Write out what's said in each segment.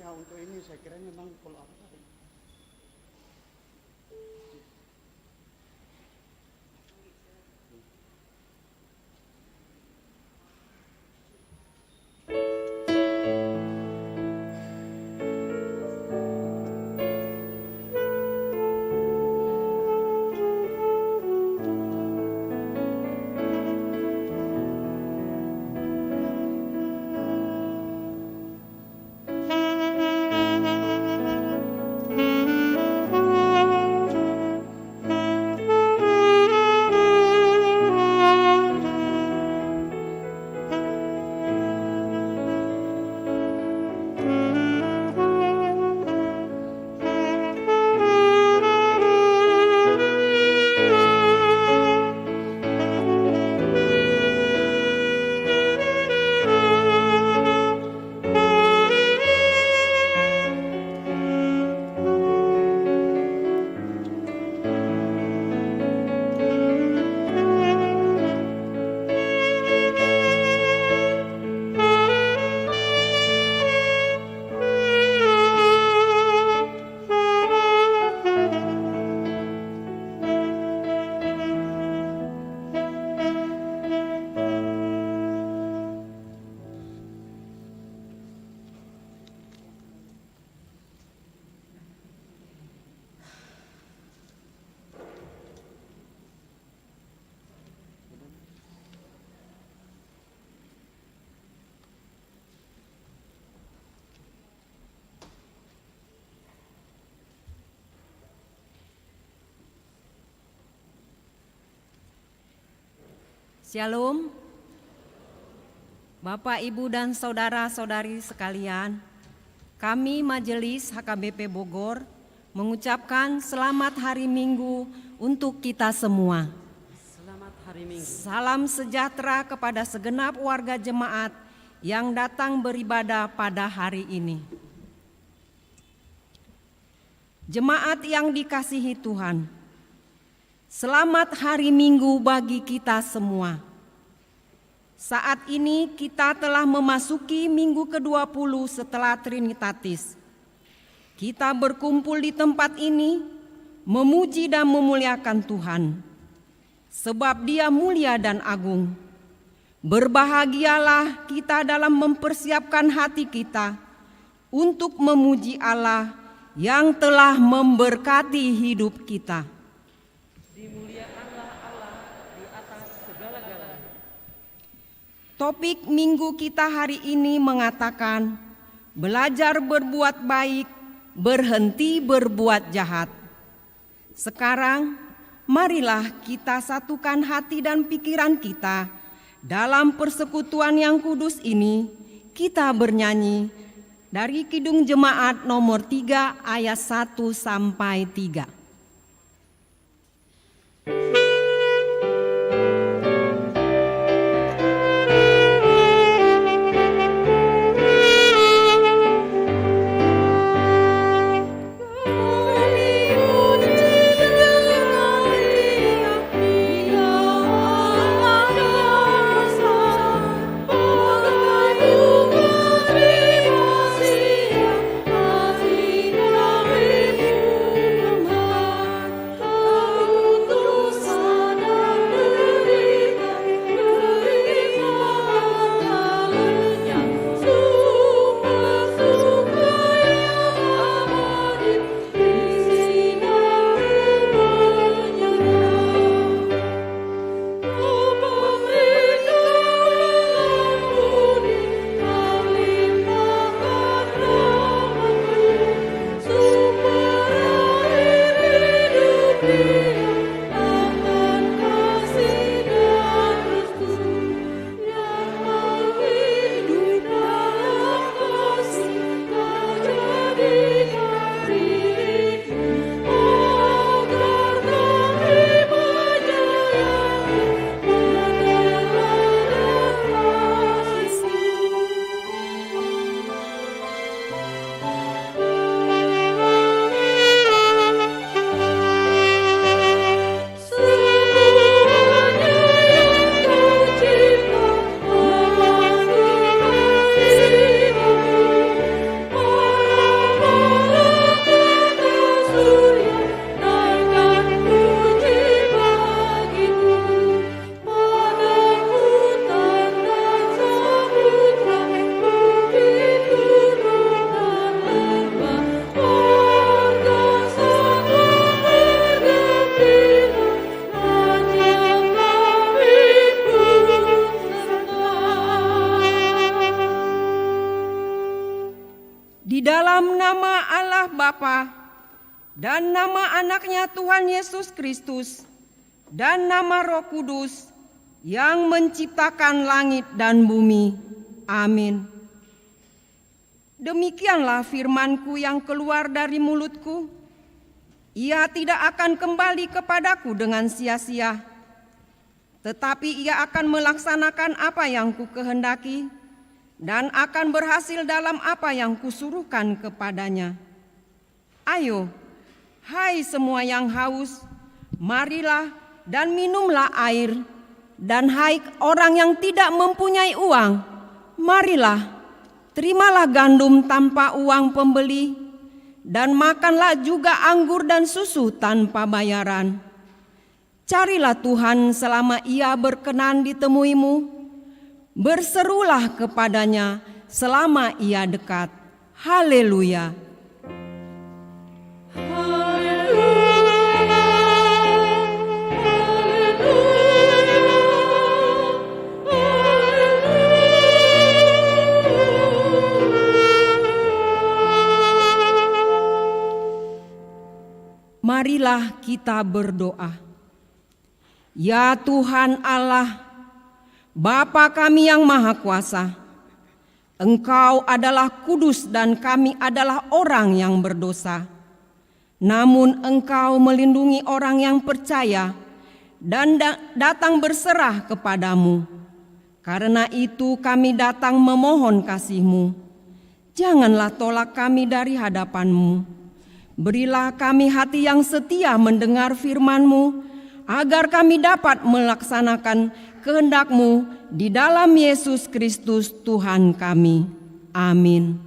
Ya untuk ini saya kira memang kalau apa tadi. Shalom, Bapak, Ibu, dan saudara-saudari sekalian. Kami Majelis HKBP Bogor mengucapkan selamat hari Minggu untuk kita semua. Selamat hari Minggu. Salam sejahtera kepada segenap warga jemaat yang datang beribadah pada hari ini. Jemaat yang dikasihi Tuhan, selamat hari Minggu bagi kita semua. Saat ini kita telah memasuki minggu ke-20 setelah Trinitatis. Kita berkumpul di tempat ini memuji dan memuliakan Tuhan, sebab Dia mulia dan agung. Berbahagialah kita dalam mempersiapkan hati kita untuk memuji Allah yang telah memberkati hidup kita. Dimuliakanlah Allah di atas segala-galanya. Topik minggu kita hari ini mengatakan belajar berbuat baik, berhenti berbuat jahat. Sekarang marilah kita satukan hati dan pikiran kita dalam persekutuan yang kudus ini. Kita bernyanyi dari Kidung Jemaat nomor 3 ayat 1 sampai 3. Terima dalam nama Allah Bapa dan nama anaknya Tuhan Yesus Kristus dan nama Roh Kudus yang menciptakan langit dan bumi. Amin. Demikianlah firman-Ku yang keluar dari mulut-Ku. Ia tidak akan kembali kepadaku dengan sia-sia, tetapi ia akan melaksanakan apa yang Ku kehendaki dan akan berhasil dalam apa yang Kusuruhkan kepadanya. Ayo, hai semua yang haus, marilah dan minumlah air. Dan hai orang yang tidak mempunyai uang, marilah, terimalah gandum tanpa uang pembeli, dan makanlah juga anggur dan susu tanpa bayaran. Carilah Tuhan selama Ia berkenan ditemuimu, berserulah kepadanya selama Ia dekat. Haleluya. Marilah kita berdoa. Ya Tuhan Allah, Bapa kami yang Maha Kuasa, Engkau adalah kudus dan kami adalah orang yang berdosa. Namun Engkau melindungi orang yang percaya dan datang berserah kepadamu. Karena itu kami datang memohon kasih-Mu. Janganlah tolak kami dari hadapan-Mu. Berilah kami hati yang setia mendengar firman-Mu, agar kami dapat melaksanakan kehendak-Mu di dalam Yesus Kristus Tuhan kami. Amin.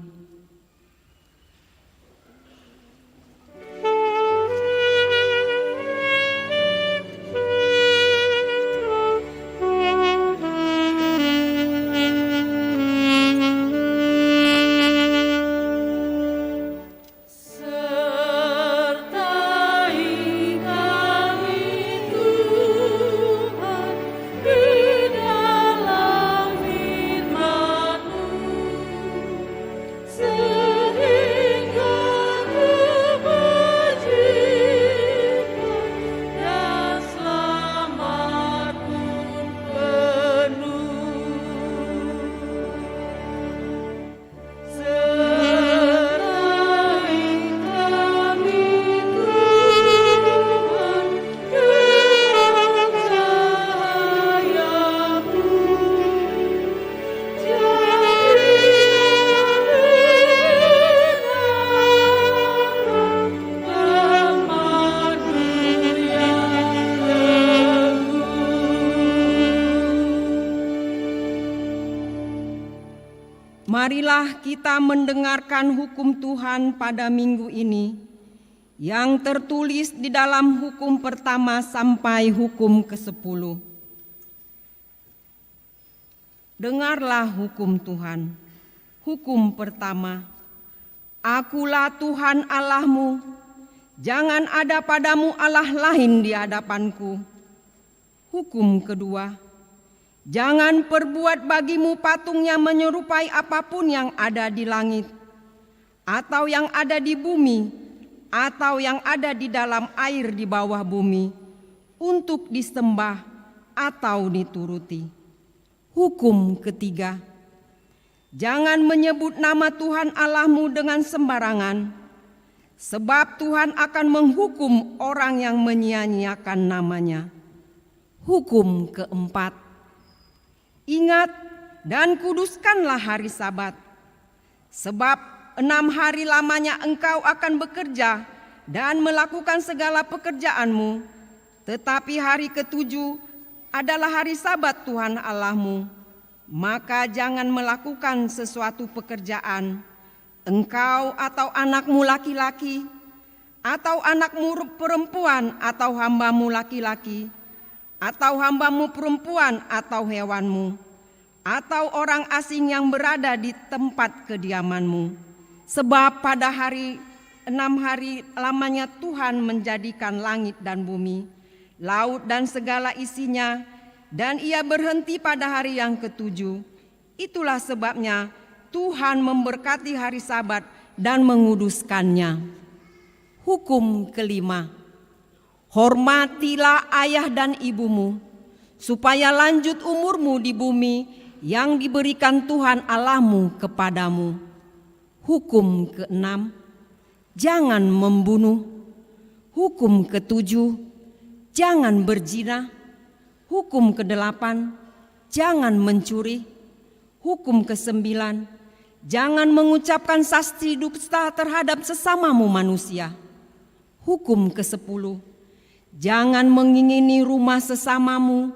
Marilah kita mendengarkan hukum Tuhan pada minggu ini yang tertulis di dalam hukum pertama sampai hukum ke-10. Dengarlah hukum Tuhan. Hukum pertama, Akulah Tuhan Allahmu, jangan ada padamu Allah lain di hadapanku. Hukum kedua, jangan perbuat bagimu patung yang menyerupai apapun yang ada di langit, atau yang ada di bumi, atau yang ada di dalam air di bawah bumi, untuk disembah atau dituruti. Hukum ketiga, jangan menyebut nama Tuhan Allahmu dengan sembarangan, sebab Tuhan akan menghukum orang yang menyia-nyiakan namanya. Hukum keempat, ingat dan kuduskanlah hari Sabat, sebab 6 hari lamanya engkau akan bekerja dan melakukan segala pekerjaanmu, tetapi hari ke-7 adalah hari Sabat Tuhan Allahmu. Maka jangan melakukan sesuatu pekerjaan, engkau atau anakmu laki-laki, atau anakmu perempuan, atau hambamu laki-laki, atau hambamu perempuan, atau hewanmu, atau orang asing yang berada di tempat kediamanmu. Sebab pada 6 hari lamanya Tuhan menjadikan langit dan bumi, laut dan segala isinya, dan Ia berhenti pada hari yang ke-7. Itulah sebabnya Tuhan memberkati hari Sabat dan menguduskannya. Hukum kelima, hormatilah ayah dan ibumu, supaya lanjut umurmu di bumi yang diberikan Tuhan Allahmu kepadamu. Hukum keenam, jangan membunuh. Hukum ketujuh, jangan berzina. Hukum kedelapan, jangan mencuri. Hukum kesembilan, jangan mengucapkan sasti dusta terhadap sesamamu manusia. Hukum kesepuluh, jangan mengingini rumah sesamamu,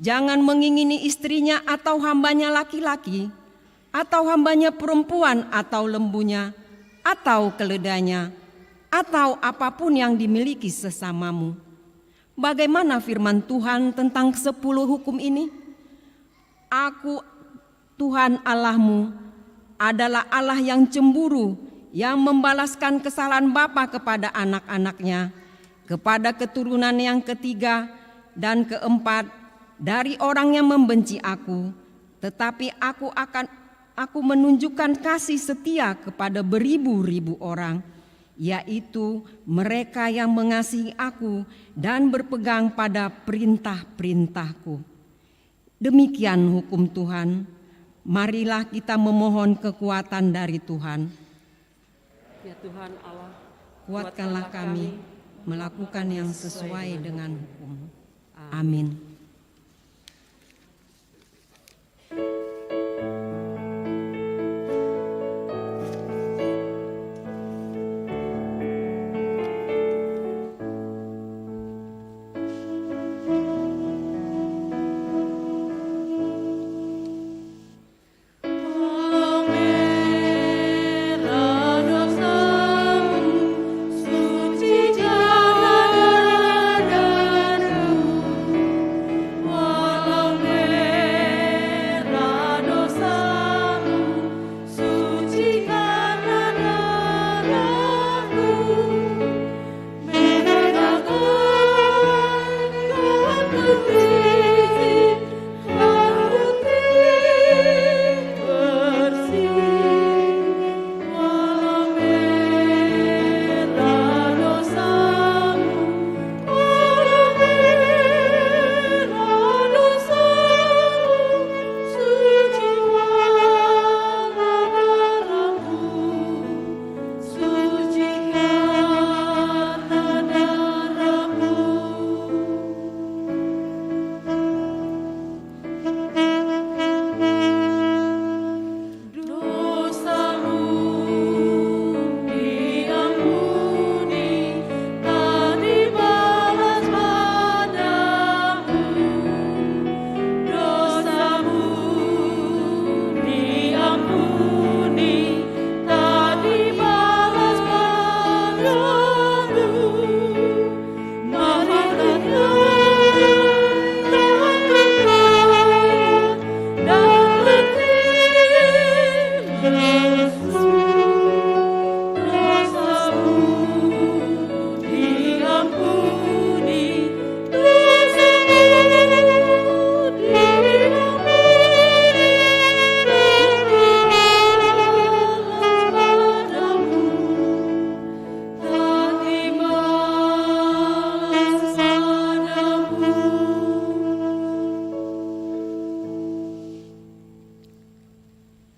jangan mengingini istrinya atau hambanya laki-laki, atau hambanya perempuan atau lembunya, atau keledainya, atau apapun yang dimiliki sesamamu. Bagaimana firman Tuhan tentang 10 hukum ini? Aku, Tuhan Allahmu, adalah Allah yang cemburu, yang membalaskan kesalahan bapa kepada anak-anaknya, kepada keturunan yang ketiga dan keempat dari orang yang membenci aku. Tetapi aku menunjukkan kasih setia kepada beribu-ribu orang, yaitu mereka yang mengasihi aku dan berpegang pada perintah-perintahku. Demikian hukum Tuhan. Marilah kita memohon kekuatan dari Tuhan. Ya Tuhan Allah, Kuatkanlah kami melakukan yang sesuai dengan hukum. Amin.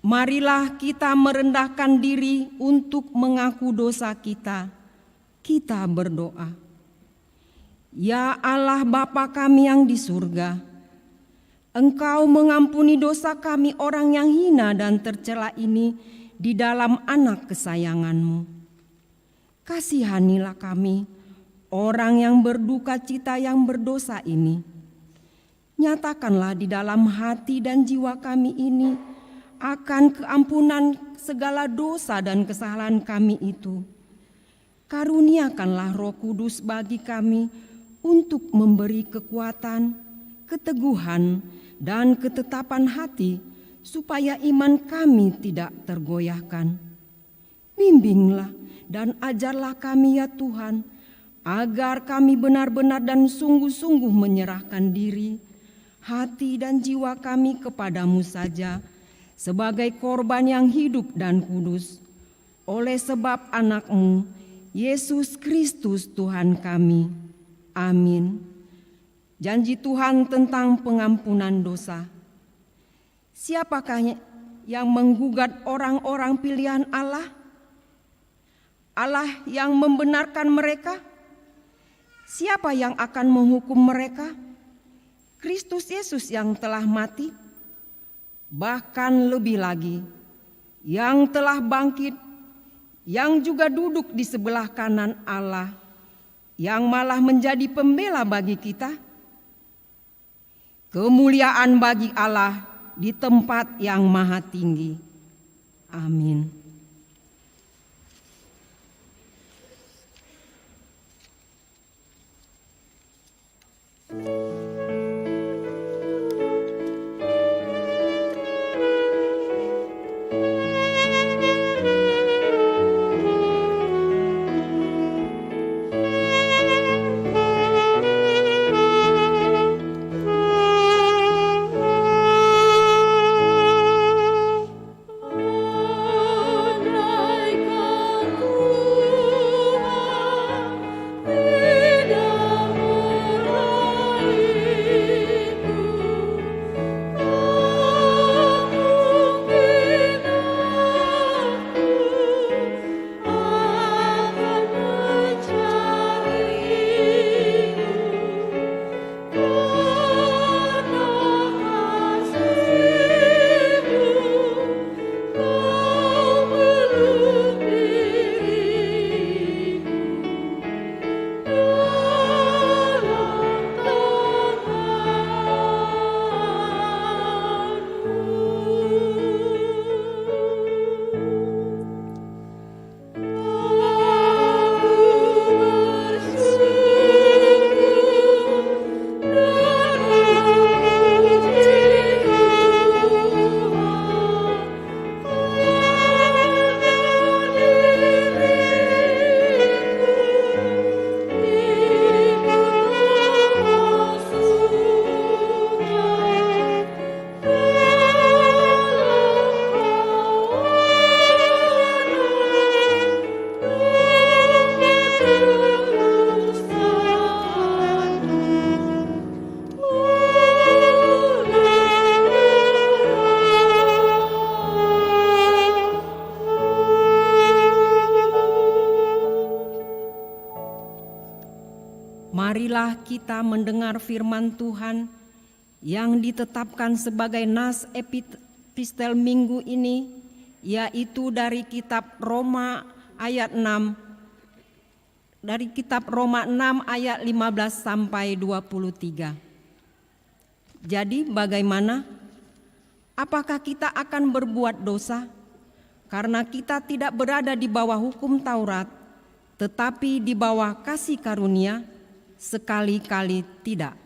Marilah kita merendahkan diri untuk mengaku dosa kita. Kita berdoa. Ya Allah Bapa kami yang di surga, Engkau mengampuni dosa kami orang yang hina dan tercela ini di dalam anak kesayangan-Mu. Kasihanilah kami, orang yang berduka cita yang berdosa ini. Nyatakanlah di dalam hati dan jiwa kami ini akan keampunan segala dosa dan kesalahan kami itu. Karuniakanlah Roh Kudus bagi kami untuk memberi kekuatan, keteguhan, dan ketetapan hati supaya iman kami tidak tergoyahkan. Bimbinglah dan ajarlah kami ya Tuhan, agar kami benar-benar dan sungguh-sungguh menyerahkan diri, hati dan jiwa kami kepadamu saja, sebagai korban yang hidup dan kudus, oleh sebab anak-Mu, Yesus Kristus Tuhan kami. Amin. Janji Tuhan tentang pengampunan dosa. Siapakah yang menggugat orang-orang pilihan Allah? Allah yang membenarkan mereka? Siapa yang akan menghukum mereka? Kristus Yesus yang telah mati, bahkan lebih lagi, yang telah bangkit, yang juga duduk di sebelah kanan Allah, yang malah menjadi pembela bagi kita. Kemuliaan bagi Allah di tempat yang maha tinggi. Amin. Marilah kita mendengar firman Tuhan yang ditetapkan sebagai nas epistel minggu ini, yaitu dari kitab Roma ayat 6, dari kitab Roma 6 ayat 15 sampai 23. Jadi bagaimana? Apakah kita akan berbuat dosa? Karena kita tidak berada di bawah hukum Taurat, tetapi di bawah kasih karunia. Sekali-kali tidak.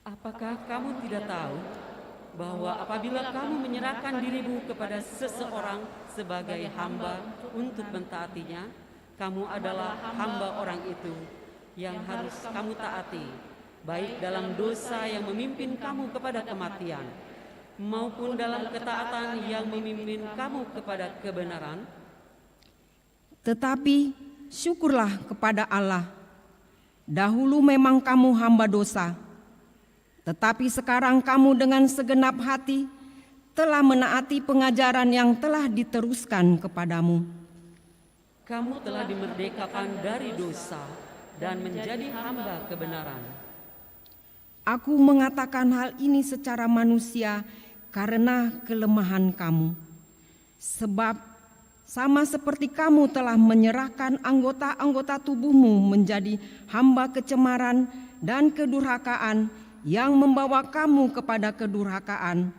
Apakah kamu tidak tahu bahwa apabila kamu menyerahkan dirimu kepada seseorang sebagai hamba untuk mentaatinya, kamu adalah hamba orang itu yang harus kamu taati, baik dalam dosa yang memimpin kamu kepada kematian, maupun dalam ketaatan yang memimpin kamu kepada kebenaran? Tetapi syukurlah kepada Allah. Dahulu memang kamu hamba dosa, tetapi sekarang kamu dengan segenap hati telah menaati pengajaran yang telah diteruskan kepadamu. Kamu telah dimerdekakan dari dosa dan menjadi hamba kebenaran. Aku mengatakan hal ini secara manusia karena kelemahan kamu. Sebab sama seperti kamu telah menyerahkan anggota-anggota tubuhmu menjadi hamba kecemaran dan kedurhakaan yang membawa kamu kepada kedurhakaan,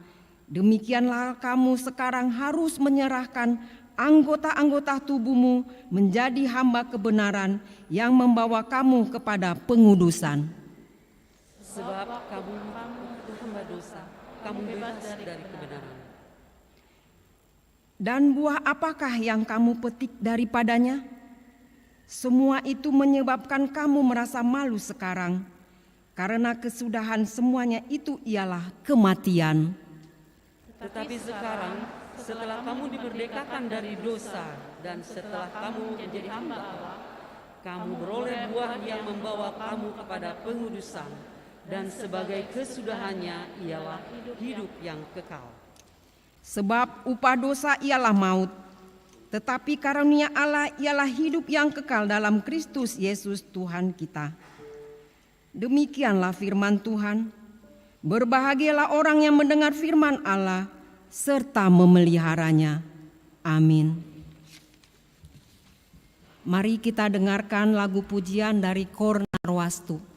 demikianlah kamu sekarang harus menyerahkan anggota-anggota tubuhmu menjadi hamba kebenaran yang membawa kamu kepada pengudusan. Sebab kamu hamba dosa, kamu bebas dari kebenaran. Dan buah apakah yang kamu petik daripadanya? Semua itu menyebabkan kamu merasa malu sekarang, karena kesudahan semuanya itu ialah kematian. Tetapi sekarang, setelah kamu dimerdekakan dari dosa dan setelah kamu menjadi hamba Allah, kamu beroleh buah yang membawa kamu kepada pengudusan, dan sebagai kesudahannya ialah hidup yang kekal. Sebab upah dosa ialah maut, tetapi karunia Allah ialah hidup yang kekal dalam Kristus Yesus Tuhan kita. Demikianlah firman Tuhan. Berbahagialah orang yang mendengar firman Allah serta memeliharanya. Amin. Mari kita dengarkan lagu pujian dari Kor Narwastu. Sia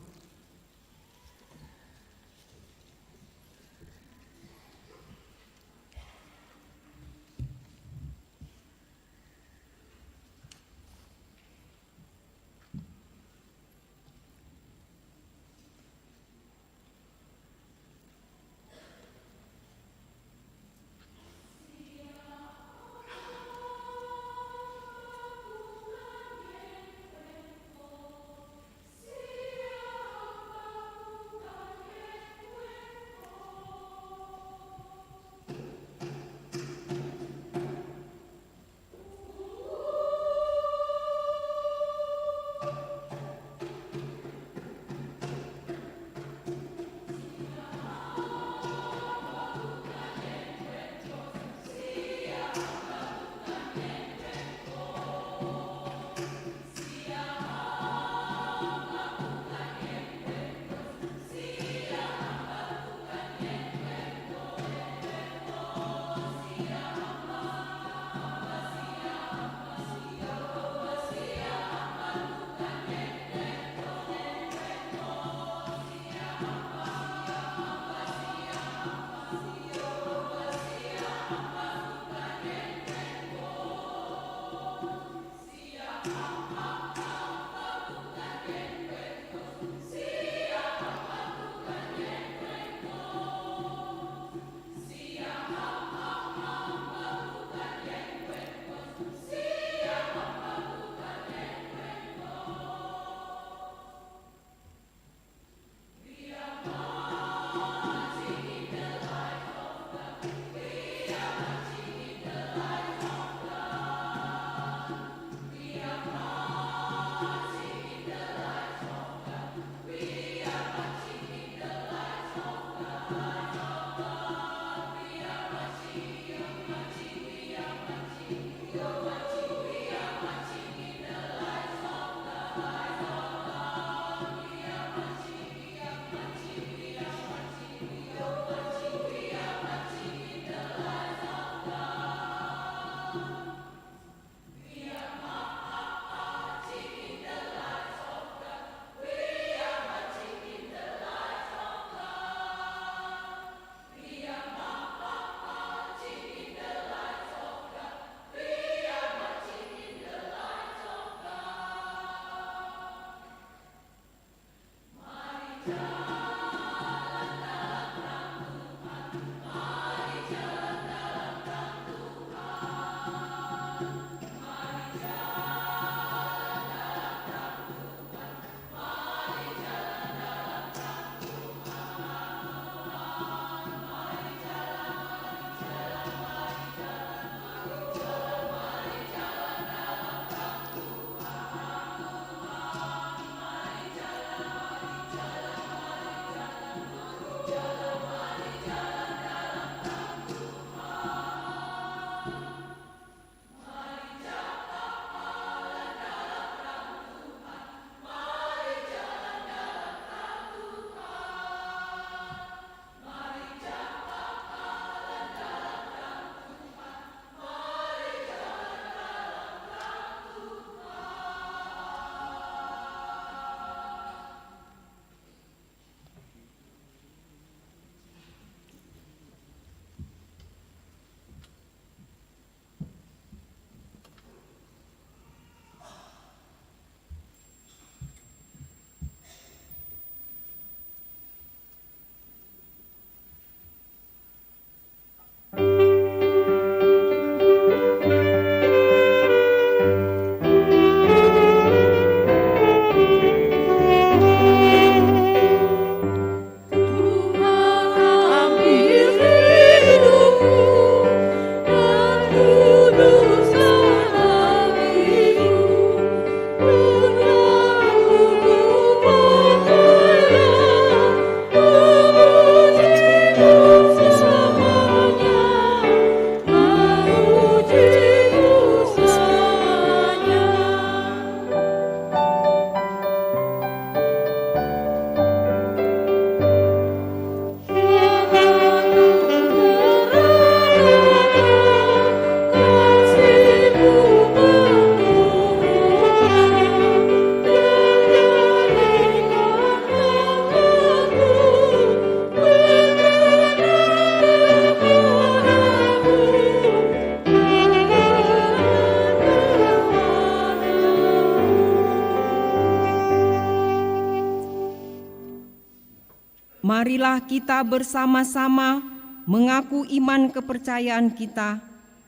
marilah kita bersama-sama mengaku iman kepercayaan kita,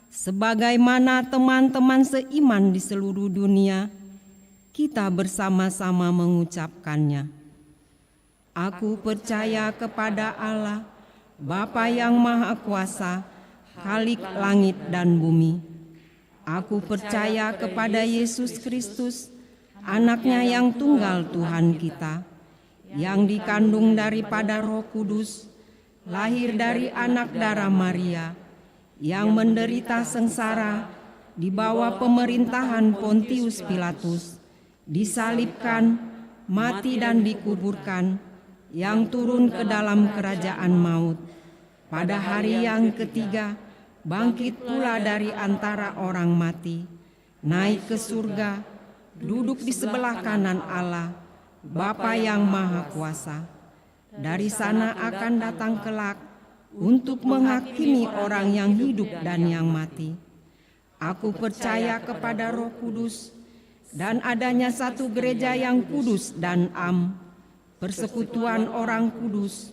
sebagaimana teman-teman seiman di seluruh dunia, kita bersama-sama mengucapkannya. Aku percaya kepada Allah, Bapa yang Maha Kuasa, Khalik langit dan bumi. Aku percaya kepada Yesus Kristus, Anaknya yang tunggal Tuhan kita, yang dikandung daripada Roh Kudus, lahir dari anak darah Maria, yang menderita sengsara di bawah pemerintahan Pontius Pilatus, disalibkan, mati dan dikuburkan, yang turun ke dalam kerajaan maut. Pada hari yang ketiga, bangkit pula dari antara orang mati, naik ke surga, duduk di sebelah kanan Allah, Bapa yang Maha Kuasa. Dari sana akan datang kelak untuk menghakimi orang yang hidup dan yang mati. Aku percaya kepada Roh Kudus dan adanya satu gereja yang kudus dan am, persekutuan orang kudus,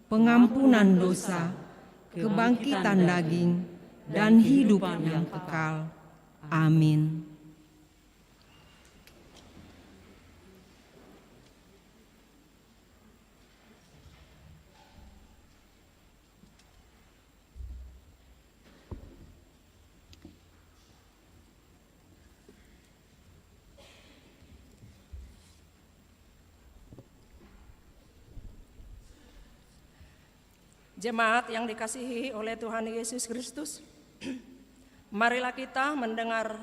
pengampunan dosa, kebangkitan daging, dan hidup yang kekal. Amin. Jemaat yang dikasihi oleh Tuhan Yesus Kristus, marilah kita mendengar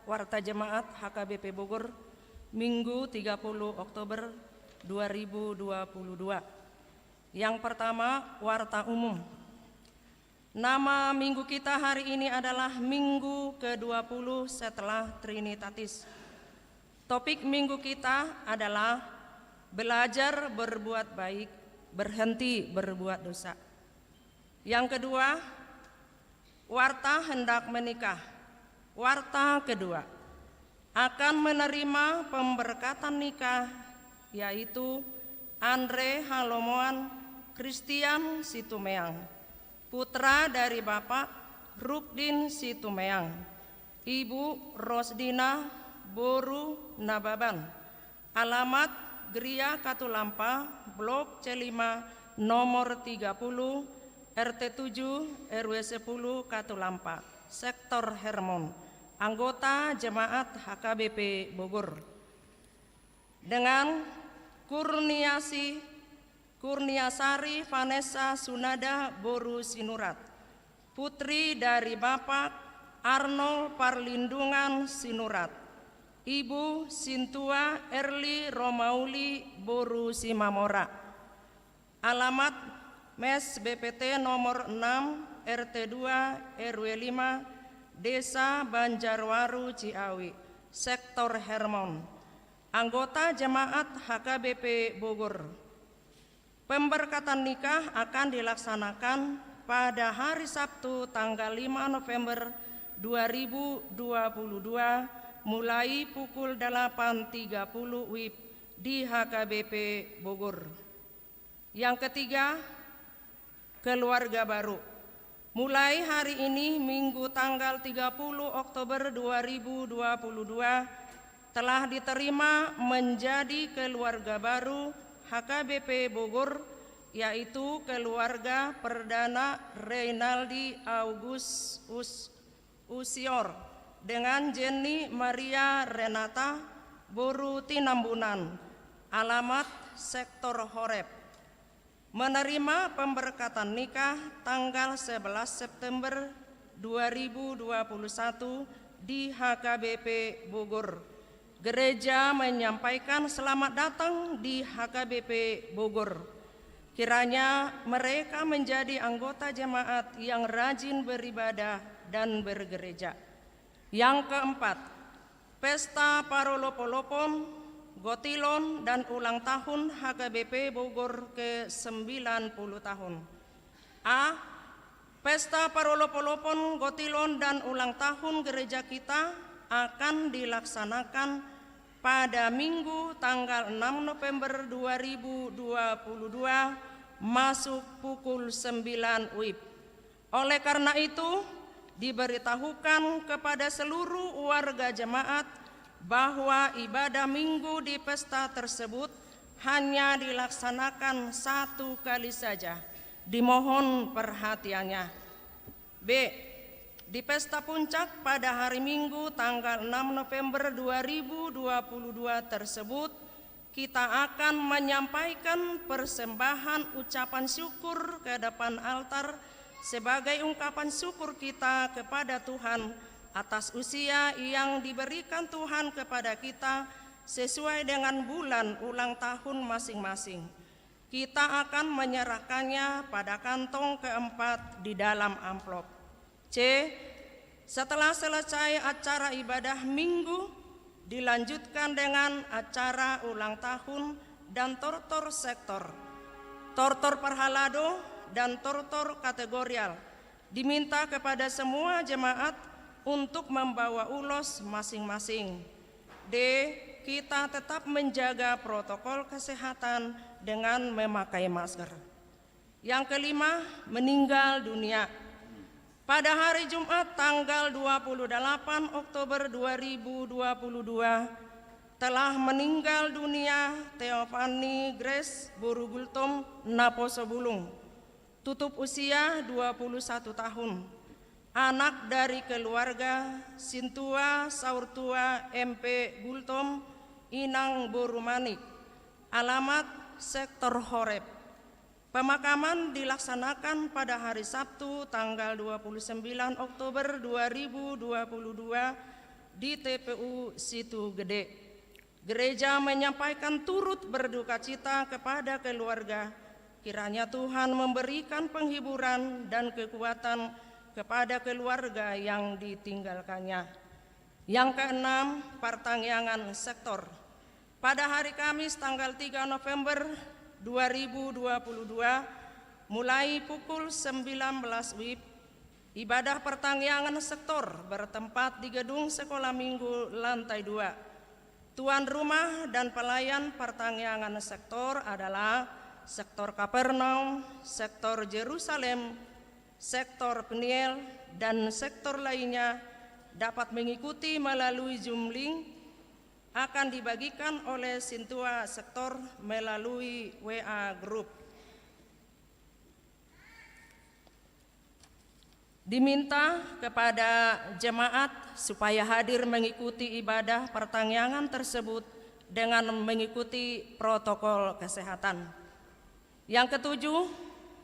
warta jemaat HKBP Bogor Minggu 30 Oktober 2022. Yang pertama, warta umum. Nama minggu kita hari ini adalah Minggu ke-20 setelah Trinitatis. Topik minggu kita adalah belajar berbuat baik, berhenti berbuat dosa. Yang kedua, warta hendak menikah. Warta kedua, akan menerima pemberkatan nikah, yaitu Andre Halomoan Christian Situmeang, putra dari Bapak Rukdin Situmeang, Ibu Rosdina Boru Nababan, alamat Geria Katulampa, Blok C5, nomor 30, RT 7 RW 10 Katulampa, Sektor Hermon, anggota jemaat HKBP Bogor. Dengan Kurniasari Vanessa Sunada Boru Sinurat, putri dari Bapak Arnold Parlindungan Sinurat, Ibu Sintua Erli Romauli Boru Simamora, alamat MES BPT nomor 6 RT 2 RW 5 Desa Banjarwaru Ciawi, Sektor Hermon, anggota jemaat HKBP Bogor. Pemberkatan nikah akan dilaksanakan pada hari Sabtu tanggal 5 November 2022 mulai pukul 8.30 WIB di HKBP Bogor. Yang ketiga, keluarga baru. Mulai hari ini Minggu tanggal 30 Oktober 2022 telah diterima menjadi keluarga baru HKBP Bogor, yaitu keluarga perdana Reynaldi Augustus Usior dengan Jenny Maria Renata Boru Tinambunan, alamat Sektor Horeb. Menerima pemberkatan nikah tanggal 11 September 2021 di HKBP Bogor. Gereja menyampaikan selamat datang di HKBP Bogor. Kiranya mereka menjadi anggota jemaat yang rajin beribadah dan bergereja. Yang keempat, pesta Parolopolopon, Gotilon dan ulang tahun HKBP Bogor ke-90 tahun. A. Pesta Parolopolopon, Gotilon dan ulang tahun gereja kita akan dilaksanakan pada Minggu tanggal 6 November 2022 masuk pukul 9 WIB. Oleh karena itu, diberitahukan kepada seluruh warga jemaat bahwa ibadah minggu di pesta tersebut hanya dilaksanakan 1 kali saja. Dimohon perhatiannya. B. Di pesta puncak pada hari Minggu tanggal 6 November 2022 tersebut, kita akan menyampaikan persembahan ucapan syukur ke depan altar sebagai ungkapan syukur kita kepada Tuhan atas usia yang diberikan Tuhan kepada kita sesuai dengan bulan ulang tahun masing-masing. Kita akan menyerahkannya pada kantong keempat di dalam amplop. C. Setelah selesai acara ibadah minggu, dilanjutkan dengan acara ulang tahun dan tortor sektor, tortor perhalado, dan tortor kategorial. Diminta kepada semua jemaat untuk membawa ulos masing-masing. D. Kita tetap menjaga protokol kesehatan dengan memakai masker. Yang kelima, meninggal dunia. Pada hari Jumat tanggal 28 Oktober 2022 telah meninggal dunia Theophany Grace Burugultom Naposobulung, tutup usia 21 tahun, anak dari keluarga Sintua Saurtua MP Gultom Inang Borumanik, alamat sektor Horeb. Pemakaman dilaksanakan pada hari Sabtu tanggal 29 Oktober 2022 di TPU Situ Gede. Gereja menyampaikan turut berduka cita kepada keluarga. Kiranya Tuhan memberikan penghiburan dan kekuatan kepada keluarga yang ditinggalkannya. Yang keenam, pertangyangan sektor. Pada hari Kamis tanggal 3 November 2022 mulai pukul 19 WIB, ibadah pertangyangan sektor bertempat di gedung sekolah minggu lantai 2. Tuan rumah dan pelayan pertangyangan sektor adalah sektor Kapernaum, sektor Yerusalem, sektor Peniel, dan sektor lainnya dapat mengikuti melalui Zoom link akan dibagikan oleh Sintua sektor melalui WA Group. Diminta kepada jemaat supaya hadir mengikuti ibadah pertangyangan tersebut dengan mengikuti protokol kesehatan. Yang ketujuh,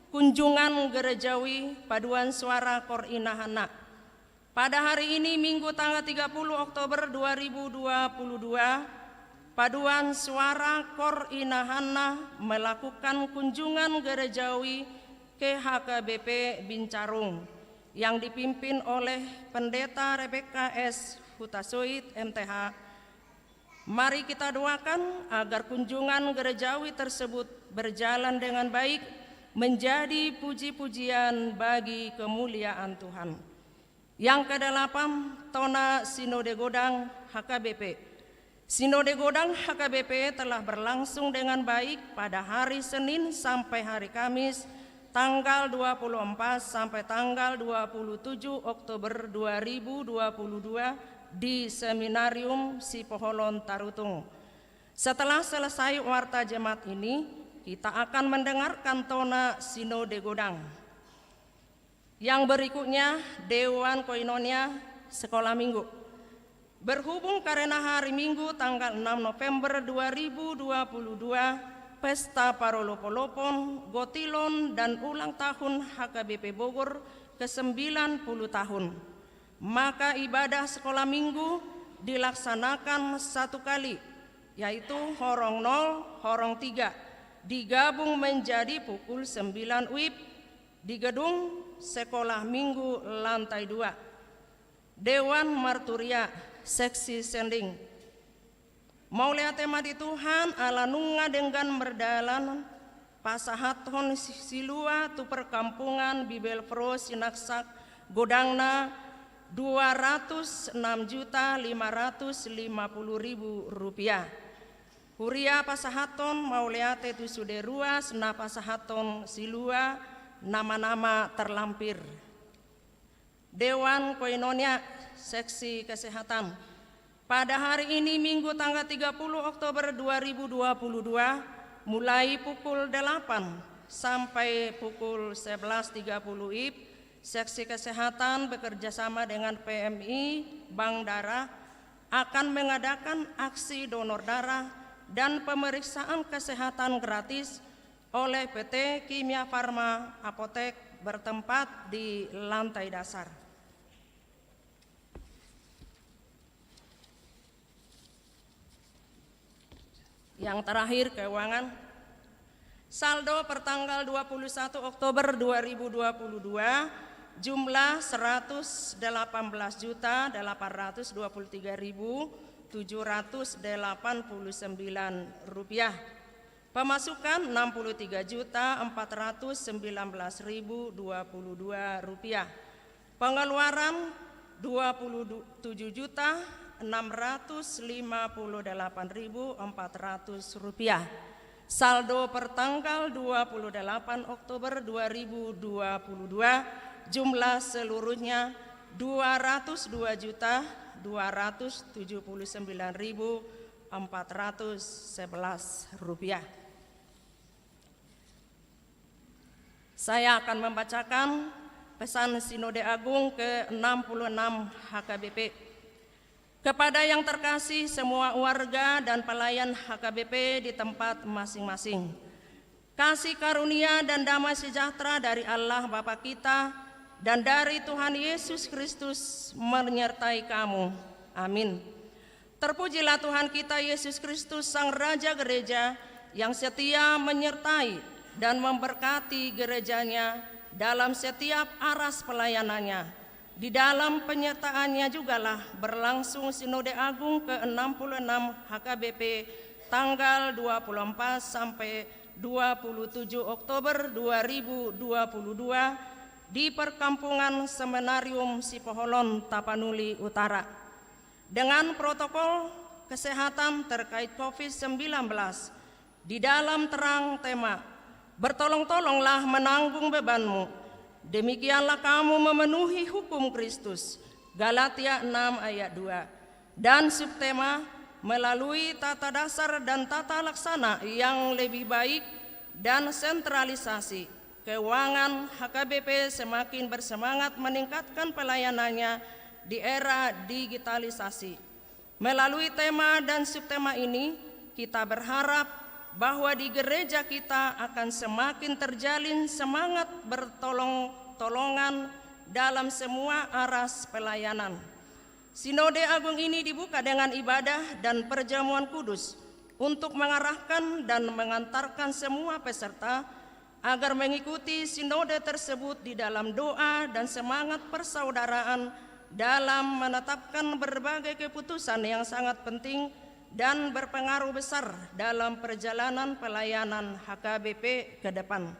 kunjungan gerejawi paduan suara Kor Inahana. Pada hari ini Minggu tanggal 30 Oktober 2022, paduan suara Kor Inahana melakukan kunjungan gerejawi ke HKBP Bincarung yang dipimpin oleh Pendeta Rebecca S. Hutasoit MTH. Mari kita doakan agar kunjungan gerejawi tersebut berjalan dengan baik, menjadi puji-pujian bagi kemuliaan Tuhan. Yang kedelapan, Tona Sinode Godang HKBP. Sinode Godang HKBP telah berlangsung dengan baik pada hari Senin sampai hari Kamis tanggal 24 sampai tanggal 27 Oktober 2022 di Seminarium Sipoholon Tarutung. Setelah selesai warta jemaat ini, kita akan mendengarkan Tona Sinode Godang. Yang berikutnya, Dewan Koinonia Sekolah Minggu. Berhubung karena hari Minggu tanggal 6 November 2022, Pesta Parolopolopon, Gotilon, dan ulang tahun HKBP Bogor ke-90 tahun, maka ibadah sekolah minggu dilaksanakan 1 kali, yaitu horong 0, horong 3, digabung menjadi pukul 9 WIB di gedung sekolah minggu lantai 2. Dewan Marturia Seksi Sending. Maulia tema di Tuhan ala nunga dengan berdalan pasahaton silua tu perkampungan Bibel Pro Sinaksak godangna 206.550.000 rupiah. Huria pasahaton mauleate tusuderua sena pasahaton silua nama-nama terlampir. Dewan Koinonia Seksi Kesehatan pada hari ini Minggu tanggal 30 Oktober 2022 mulai pukul 8 sampai pukul 11.30 WIB, Seksi Kesehatan bekerjasama dengan PMI Bank Darah akan mengadakan aksi donor darah dan pemeriksaan kesehatan gratis oleh PT Kimia Farma Apotek bertempat di lantai dasar. Yang terakhir, keuangan. Saldo pertanggal 21 Oktober 2022 jumlah 118.823.789 rupiah. Pemasukan 63.419.022 rupiah. Pengeluaran 27.658.400 rupiah. Saldo pertanggal 28 Oktober 2022 jumlah seluruhnya 202.279.411 rupiah. Saya akan membacakan pesan Sinode Agung ke-66 HKBP. Kepada yang terkasih semua warga dan pelayan HKBP di tempat masing-masing. Kasih karunia dan damai sejahtera dari Allah Bapa kita dan dari Tuhan Yesus Kristus menyertai kamu. Amin. Terpujilah Tuhan kita Yesus Kristus, Sang Raja Gereja, yang setia menyertai dan memberkati gerejanya dalam setiap aras pelayanannya. Di dalam penyertaannya jugalah berlangsung Sinode Agung ke-66 HKBP tanggal 24 sampai 27 Oktober 2022 di Perkampungan Seminarium Sipoholon, Tapanuli Utara. Dengan protokol kesehatan terkait COVID-19 di dalam terang tema bertolong-tolonglah menanggung bebanmu, demikianlah kamu memenuhi hukum Kristus, Galatia 6 ayat 2. Dan subtema melalui tata dasar dan tata laksana yang lebih baik dan sentralisasi, keuangan HKBP semakin bersemangat meningkatkan pelayanannya di era digitalisasi. Melalui tema dan subtema ini, kita berharap bahwa di gereja kita akan semakin terjalin semangat bertolong-tolongan dalam semua aras pelayanan. Sinode Agung ini dibuka dengan ibadah dan perjamuan kudus untuk mengarahkan dan mengantarkan semua peserta agar mengikuti sinode tersebut di dalam doa dan semangat persaudaraan dalam menetapkan berbagai keputusan yang sangat penting dan berpengaruh besar dalam perjalanan pelayanan HKBP ke depan.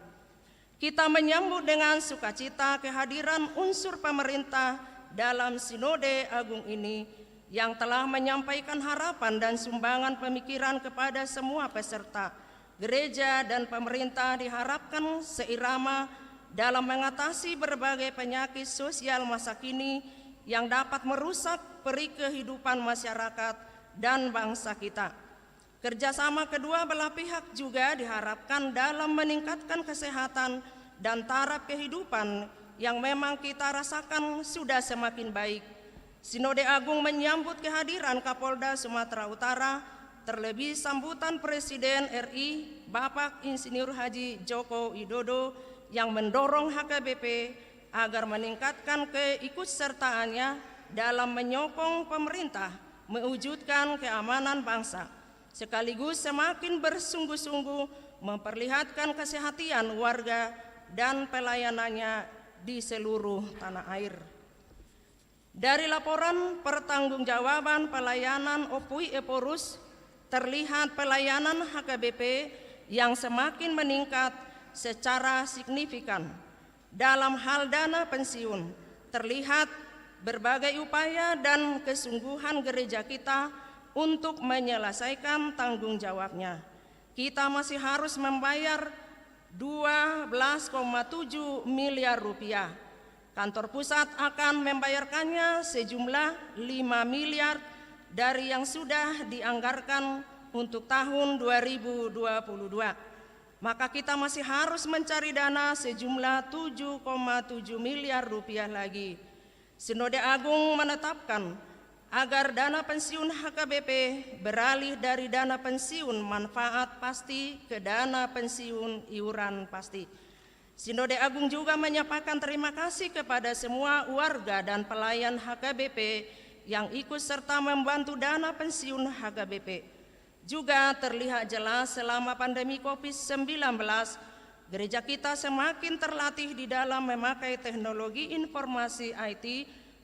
Kita menyambut dengan sukacita kehadiran unsur pemerintah dalam Sinode Agung ini yang telah menyampaikan harapan dan sumbangan pemikiran kepada semua peserta. Gereja dan pemerintah diharapkan seirama dalam mengatasi berbagai penyakit sosial masa kini yang dapat merusak peri kehidupan masyarakat dan bangsa kita. Kerjasama kedua belah pihak juga diharapkan dalam meningkatkan kesehatan dan taraf kehidupan yang memang kita rasakan sudah semakin baik. Sinode Agung menyambut kehadiran Kapolda Sumatera Utara, terlebih sambutan Presiden RI Bapak Insinyur Haji Joko Widodo yang mendorong HKBP agar meningkatkan keikutsertaannya dalam menyokong pemerintah mewujudkan keamanan bangsa, sekaligus semakin bersungguh-sungguh memperlihatkan kesehatan warga dan pelayanannya di seluruh tanah air. Dari laporan pertanggungjawaban pelayanan Opui Eporus, terlihat pelayanan HKBP yang semakin meningkat secara signifikan. Dalam hal dana pensiun, terlihat berbagai upaya dan kesungguhan gereja kita untuk menyelesaikan tanggung jawabnya. Kita masih harus membayar 12,7 miliar rupiah. Kantor pusat akan membayarkannya sejumlah 5 miliar dari yang sudah dianggarkan untuk tahun 2022. Maka kita masih harus mencari dana sejumlah 7,7 miliar rupiah lagi. Sinode Agung menetapkan agar dana pensiun HKBP beralih dari dana pensiun manfaat pasti ke dana pensiun iuran pasti. Sinode Agung juga menyampaikan terima kasih kepada semua warga dan pelayan HKBP yang ikut serta membantu dana pensiun HKBP. Juga terlihat jelas selama pandemi COVID-19, gereja kita semakin terlatih di dalam memakai teknologi informasi IT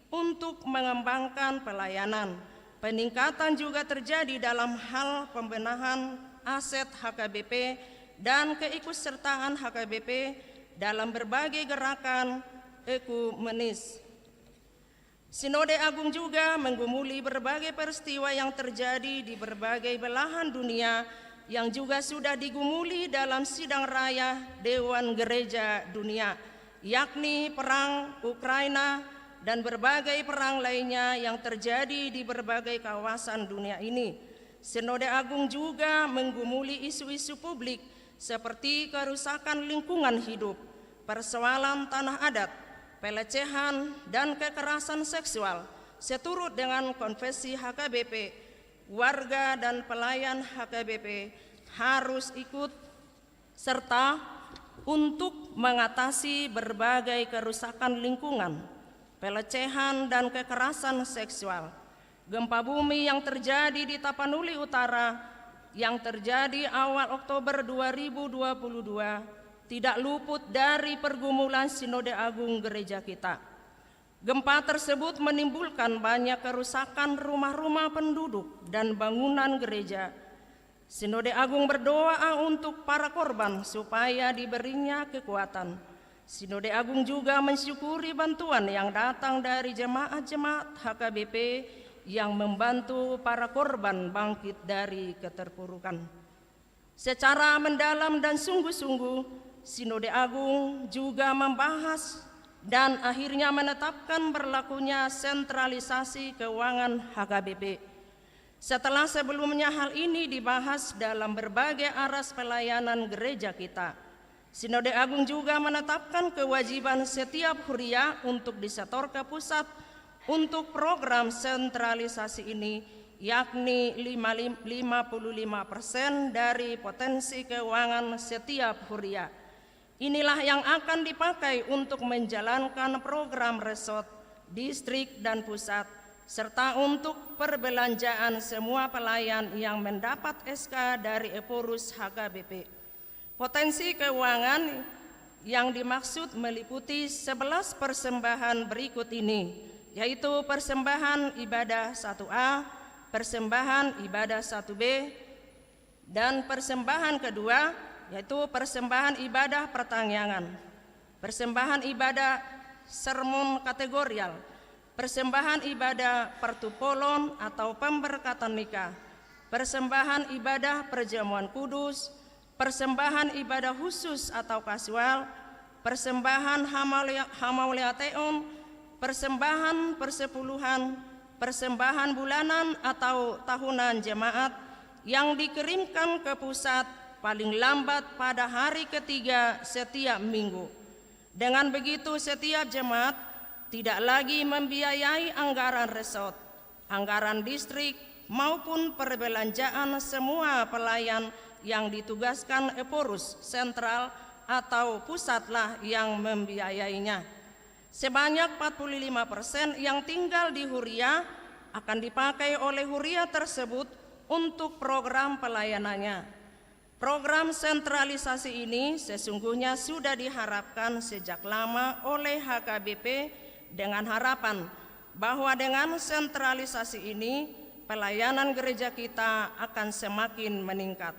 untuk mengembangkan pelayanan. Peningkatan juga terjadi dalam hal pembenahan aset HKBP dan keikutsertaan HKBP dalam berbagai gerakan ekumenis. Sinode Agung juga menggumuli berbagai peristiwa yang terjadi di berbagai belahan dunia yang juga sudah digumuli dalam sidang raya Dewan Gereja Dunia, yakni perang Ukraina dan berbagai perang lainnya yang terjadi di berbagai kawasan dunia ini. Sinode Agung juga menggumuli isu-isu publik seperti kerusakan lingkungan hidup, persoalan tanah adat, pelecehan dan kekerasan seksual. Seturut dengan konvensi HKBP, warga dan pelayan HKBP harus ikut serta untuk mengatasi berbagai kerusakan lingkungan, pelecehan dan kekerasan seksual. Gempa bumi yang terjadi di Tapanuli Utara yang terjadi awal Oktober 2022 tidak luput dari pergumulan Sinode Agung gereja kita. Gempa tersebut menimbulkan banyak kerusakan rumah-rumah penduduk dan bangunan gereja. Sinode Agung berdoa untuk para korban supaya diberinya kekuatan. Sinode Agung juga mensyukuri bantuan yang datang dari jemaat-jemaat HKBP yang membantu para korban bangkit dari keterpurukan. Secara mendalam dan sungguh-sungguh, Sinode Agung juga membahas dan akhirnya menetapkan berlakunya sentralisasi keuangan HKBP. Setelah sebelumnya hal ini dibahas dalam berbagai aras pelayanan gereja kita, Sinode Agung juga menetapkan kewajiban setiap huria untuk disetor ke pusat untuk program sentralisasi ini, yakni 55% dari potensi keuangan setiap huria. Inilah yang akan dipakai untuk menjalankan program resort, distrik, dan pusat, serta untuk perbelanjaan semua pelayan yang mendapat SK dari Eporus HKBP. Potensi keuangan yang dimaksud meliputi 11 persembahan berikut ini, yaitu persembahan ibadah 1A, persembahan ibadah 1B, dan persembahan kedua yaitu persembahan ibadah pertangyangan, persembahan ibadah sermon kategorial, persembahan ibadah pertupolon atau pemberkatan nikah, persembahan ibadah perjamuan kudus, persembahan ibadah khusus atau kasual, persembahan hamauliateon, persembahan persepuluhan, persembahan bulanan atau tahunan jemaat yang dikirimkan ke pusat paling lambat pada hari ketiga setiap minggu. Dengan begitu setiap jemaat tidak lagi membiayai anggaran resort, anggaran distrik maupun perbelanjaan semua pelayan yang ditugaskan Eporus sentral atau pusatlah yang membiayainya. Sebanyak 45% yang tinggal di huria akan dipakai oleh huria tersebut untuk program pelayanannya. Program sentralisasi ini sesungguhnya sudah diharapkan sejak lama oleh HKBP dengan harapan bahwa dengan sentralisasi ini pelayanan gereja kita akan semakin meningkat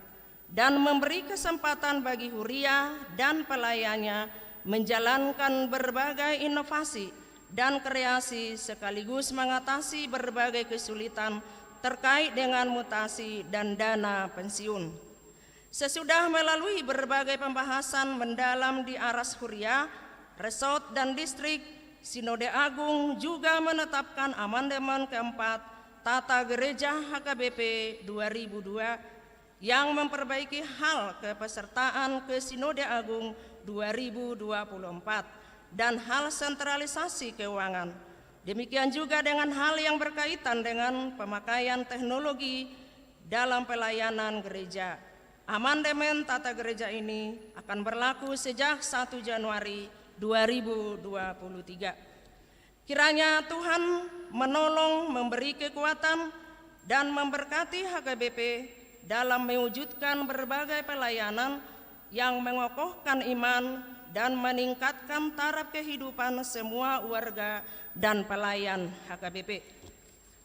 dan memberi kesempatan bagi huria dan pelayannya menjalankan berbagai inovasi dan kreasi sekaligus mengatasi berbagai kesulitan terkait dengan mutasi dan dana pensiun. Sesudah melalui berbagai pembahasan mendalam di Aras Huria, Resort dan Distrik, Sinode Agung juga menetapkan amandemen keempat Tata Gereja HKBP 2002 yang memperbaiki hal kepesertaan ke Sinode Agung 2024 dan hal sentralisasi keuangan. Demikian juga dengan hal yang berkaitan dengan pemakaian teknologi dalam pelayanan gereja. Amandemen tata gereja ini akan berlaku sejak 1 Januari 2023. Kiranya Tuhan menolong, memberi kekuatan, dan memberkati HKBP dalam mewujudkan berbagai pelayanan yang mengokohkan iman dan meningkatkan taraf kehidupan semua warga dan pelayan HKBP.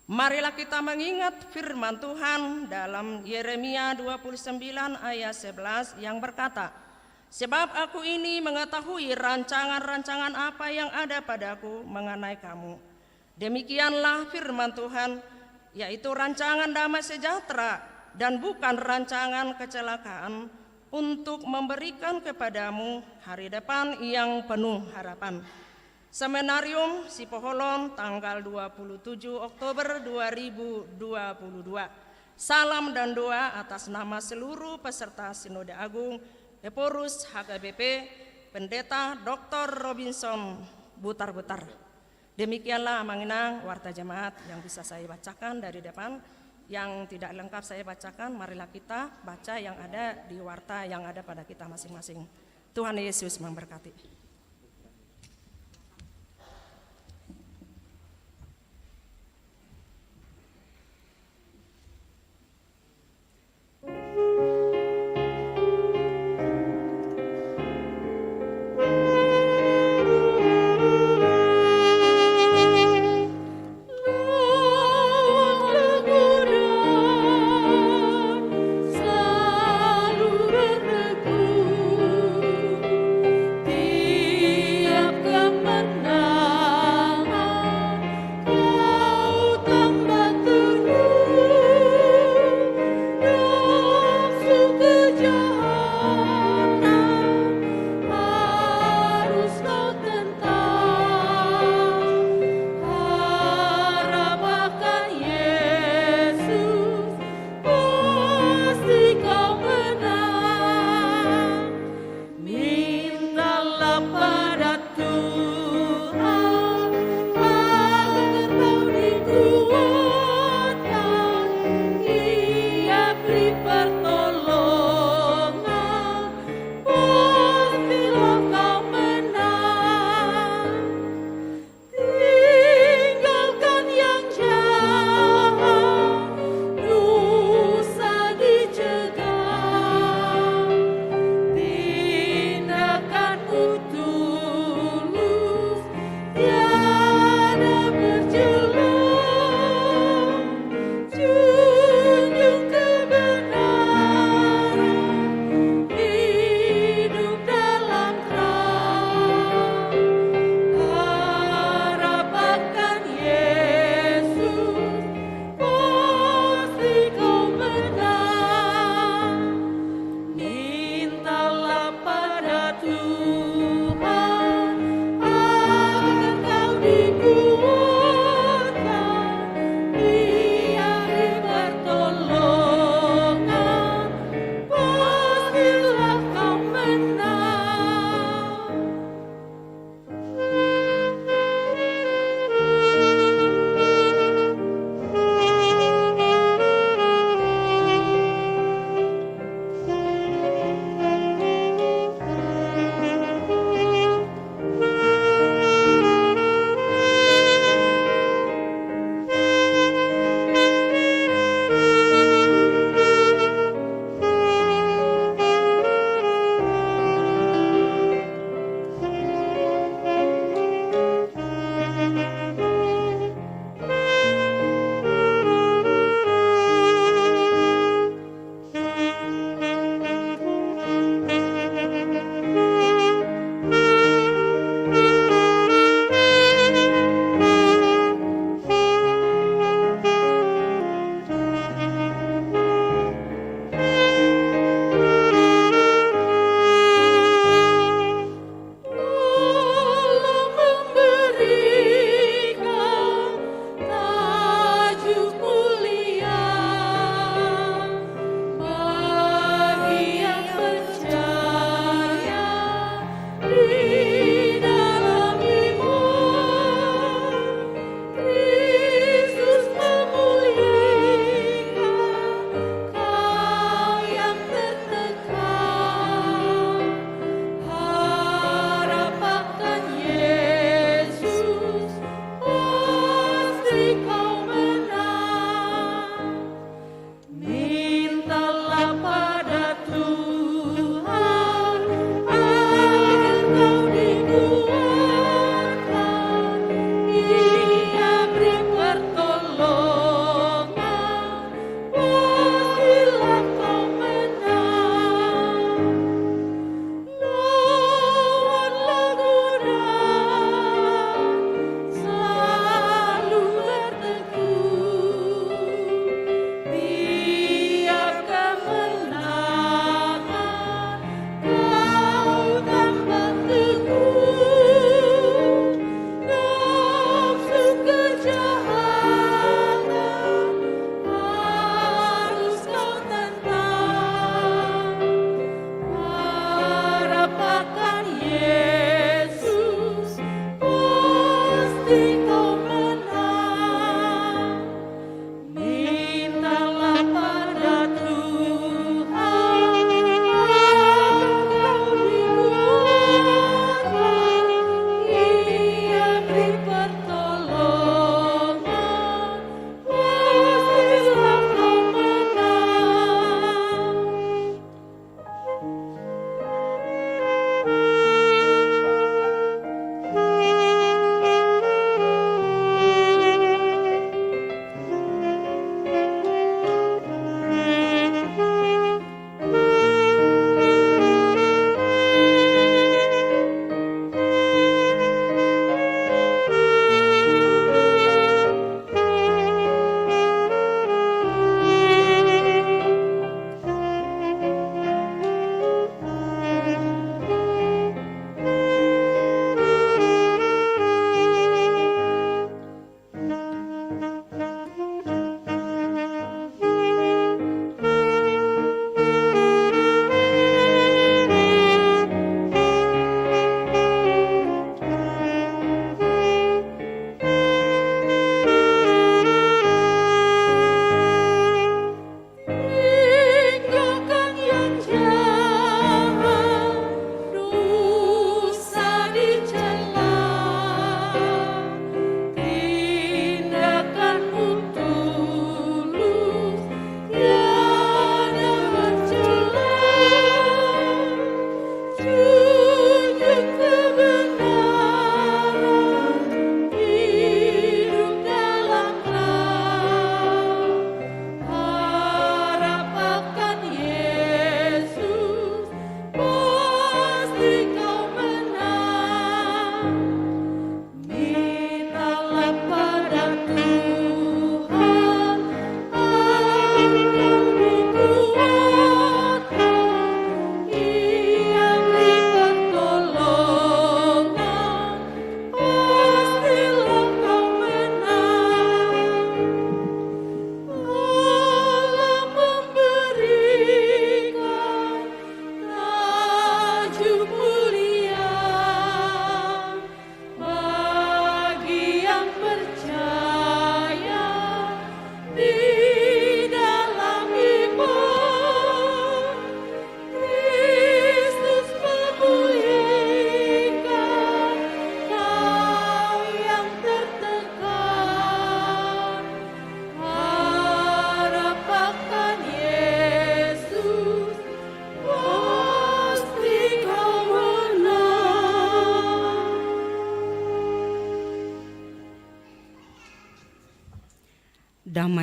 Marilah kita mengingat firman Tuhan dalam Yeremia 29 ayat 11 yang berkata, "Sebab aku ini mengetahui rancangan-rancangan apa yang ada padaku mengenai kamu. Demikianlah firman Tuhan, yaitu rancangan damai sejahtera dan bukan rancangan kecelakaan, untuk memberikan kepadamu hari depan yang penuh harapan." Seminarium Sipoholon tanggal 27 Oktober 2022. Salam dan doa atas nama seluruh peserta Sinode Agung Eporus HKBP, Pendeta Dr. Robinson Butar-Butar. Demikianlah Manginang warta jemaat yang bisa saya bacakan dari depan. Yang tidak lengkap saya bacakan, marilah kita baca yang ada di warta yang ada pada kita masing-masing. Tuhan Yesus memberkati. Di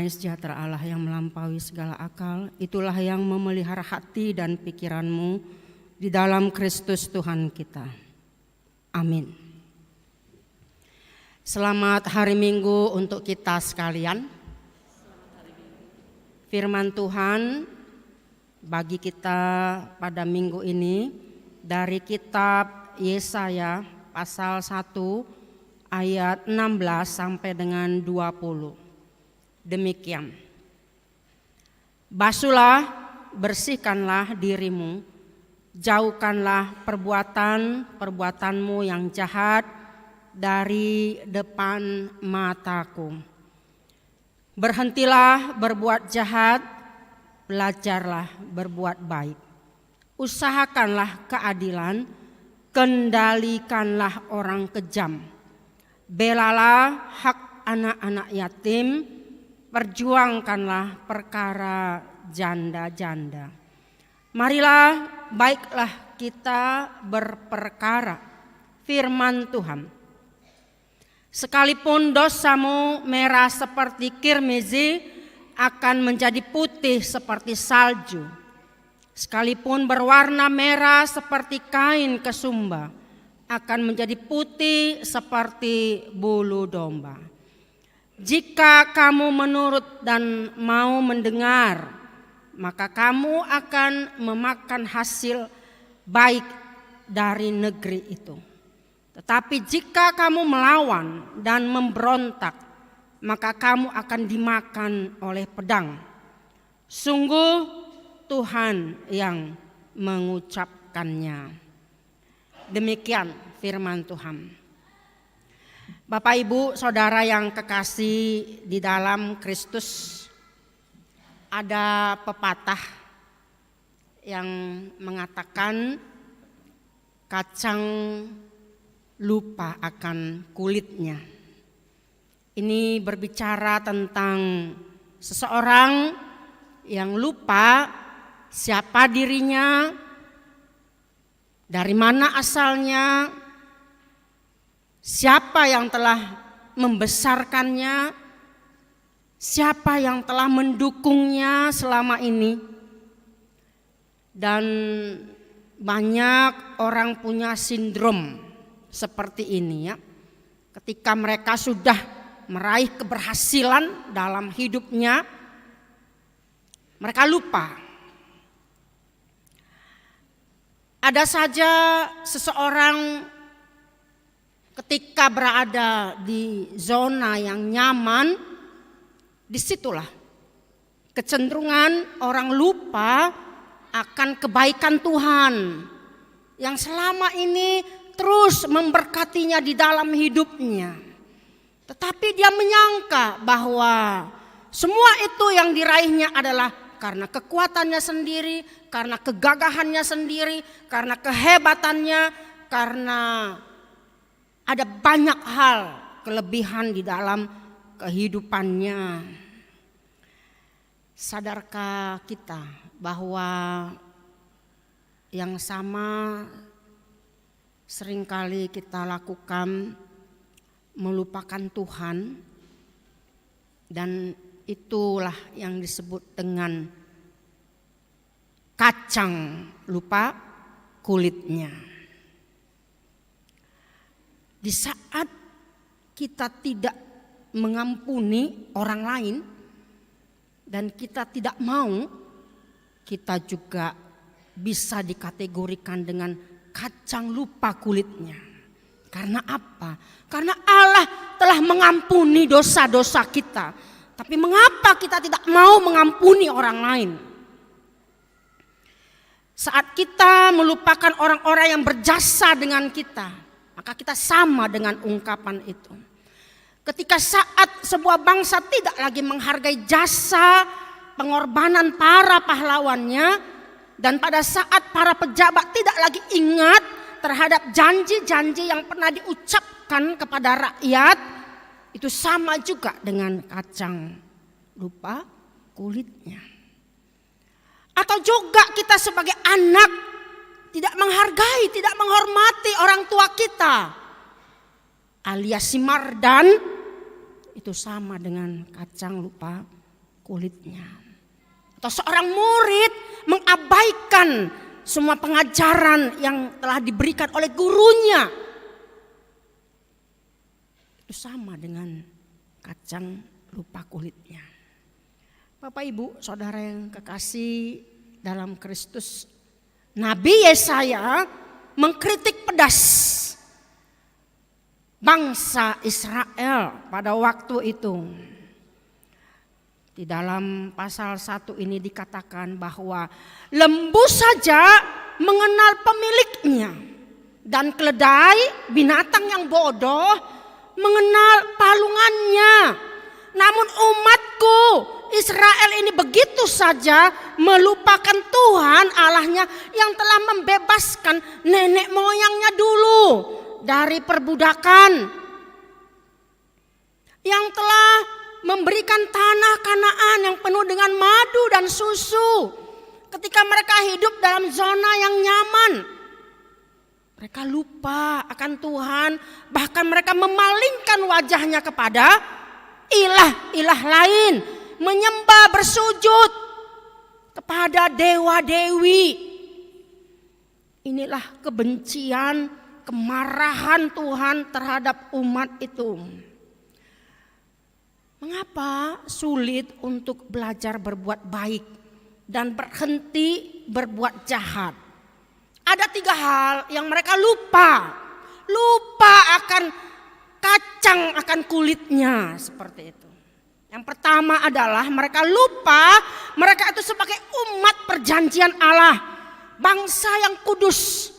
Damai sejahtera Allah yang melampaui segala akal, itulah yang memelihara hati dan pikiranmu di dalam Kristus Tuhan kita. Amin. Selamat hari Minggu untuk kita sekalian. Firman Tuhan bagi kita pada minggu ini dari kitab Yesaya pasal 1 ayat 16 sampai dengan 20. Demikian. Basuhlah, bersihkanlah dirimu, jauhkanlah perbuatan-perbuatanmu yang jahat dari depan mataku. Berhentilah berbuat jahat, belajarlah berbuat baik. Usahakanlah keadilan, kendalikanlah orang kejam. Belalah hak anak-anak yatim, perjuangkanlah perkara janda-janda. Marilah baiklah kita berperkara, firman Tuhan. Sekalipun dosamu merah seperti kirmizi, akan menjadi putih seperti salju. Sekalipun berwarna merah seperti kain kesumba, akan menjadi putih seperti bulu domba. Jika kamu menurut dan mau mendengar, maka kamu akan memakan hasil baik dari negeri itu. Tetapi jika kamu melawan dan memberontak, maka kamu akan dimakan oleh pedang. Sungguh Tuhan yang mengucapkannya. Demikian firman Tuhan. Bapak, Ibu, Saudara yang kekasih di dalam Kristus, ada pepatah yang mengatakan kacang lupa akan kulitnya. Ini berbicara tentang seseorang yang lupa siapa dirinya, dari mana asalnya, siapa yang telah membesarkannya, siapa yang telah mendukungnya selama ini. Dan banyak orang punya sindrom seperti ini ya. Ketika mereka sudah meraih keberhasilan dalam hidupnya, mereka lupa. Ada saja seseorang ketika berada di zona yang nyaman, disitulah kecenderungan orang lupa akan kebaikan Tuhan yang selama ini terus memberkatinya di dalam hidupnya. Tetapi dia menyangka bahwa semua itu yang diraihnya adalah karena kekuatannya sendiri, karena kegagahannya sendiri, karena kehebatannya, karena ada banyak hal kelebihan di dalam kehidupannya. Sadarkah kita bahwa yang sama seringkali kita lakukan, melupakan Tuhan, dan itulah yang disebut dengan kacang lupa kulitnya. Di saat kita tidak mengampuni orang lain dan kita tidak mau, kita juga bisa dikategorikan dengan kacang lupa kulitnya. Karena apa? Karena Allah telah mengampuni dosa-dosa kita. Tapi mengapa kita tidak mau mengampuni orang lain? Saat kita melupakan orang-orang yang berjasa dengan kita, maka kita sama dengan ungkapan itu. Ketika saat sebuah bangsa tidak lagi menghargai jasa pengorbanan para pahlawannya, dan pada saat para pejabat tidak lagi ingat terhadap janji-janji yang pernah diucapkan kepada rakyat, itu sama juga dengan kacang lupa kulitnya. Atau juga kita sebagai anak tidak menghargai, tidak menghormati orang tua kita, alias si Mardan, itu sama dengan kacang lupa kulitnya. Atau seorang murid mengabaikan semua pengajaran yang telah diberikan oleh gurunya. Itu sama dengan kacang lupa kulitnya. Bapak Ibu, saudara yang kekasih dalam Kristus, Nabi Yesaya mengkritik pedas bangsa Israel pada waktu itu. Di dalam pasal 1 ini dikatakan bahwa lembu saja mengenal pemiliknya, dan keledai, binatang yang bodoh, mengenal palungannya. Namun umatku Israel ini begitu saja melupakan Tuhan Allahnya yang telah membebaskan nenek moyangnya dulu dari perbudakan, yang telah memberikan tanah Kanaan yang penuh dengan madu dan susu. Ketika mereka hidup dalam zona yang nyaman, mereka lupa akan Tuhan, bahkan mereka memalingkan wajahnya kepada ilah-ilah lain, menyembah bersujud kepada dewa-dewi. Inilah kebencian, kemarahan Tuhan terhadap umat itu. Mengapa sulit untuk belajar berbuat baik dan berhenti berbuat jahat? Ada 3 hal yang mereka lupa. Lupa akan kacang, akan kulitnya, seperti itu. Yang pertama adalah mereka lupa mereka itu sebagai umat perjanjian Allah, bangsa yang kudus,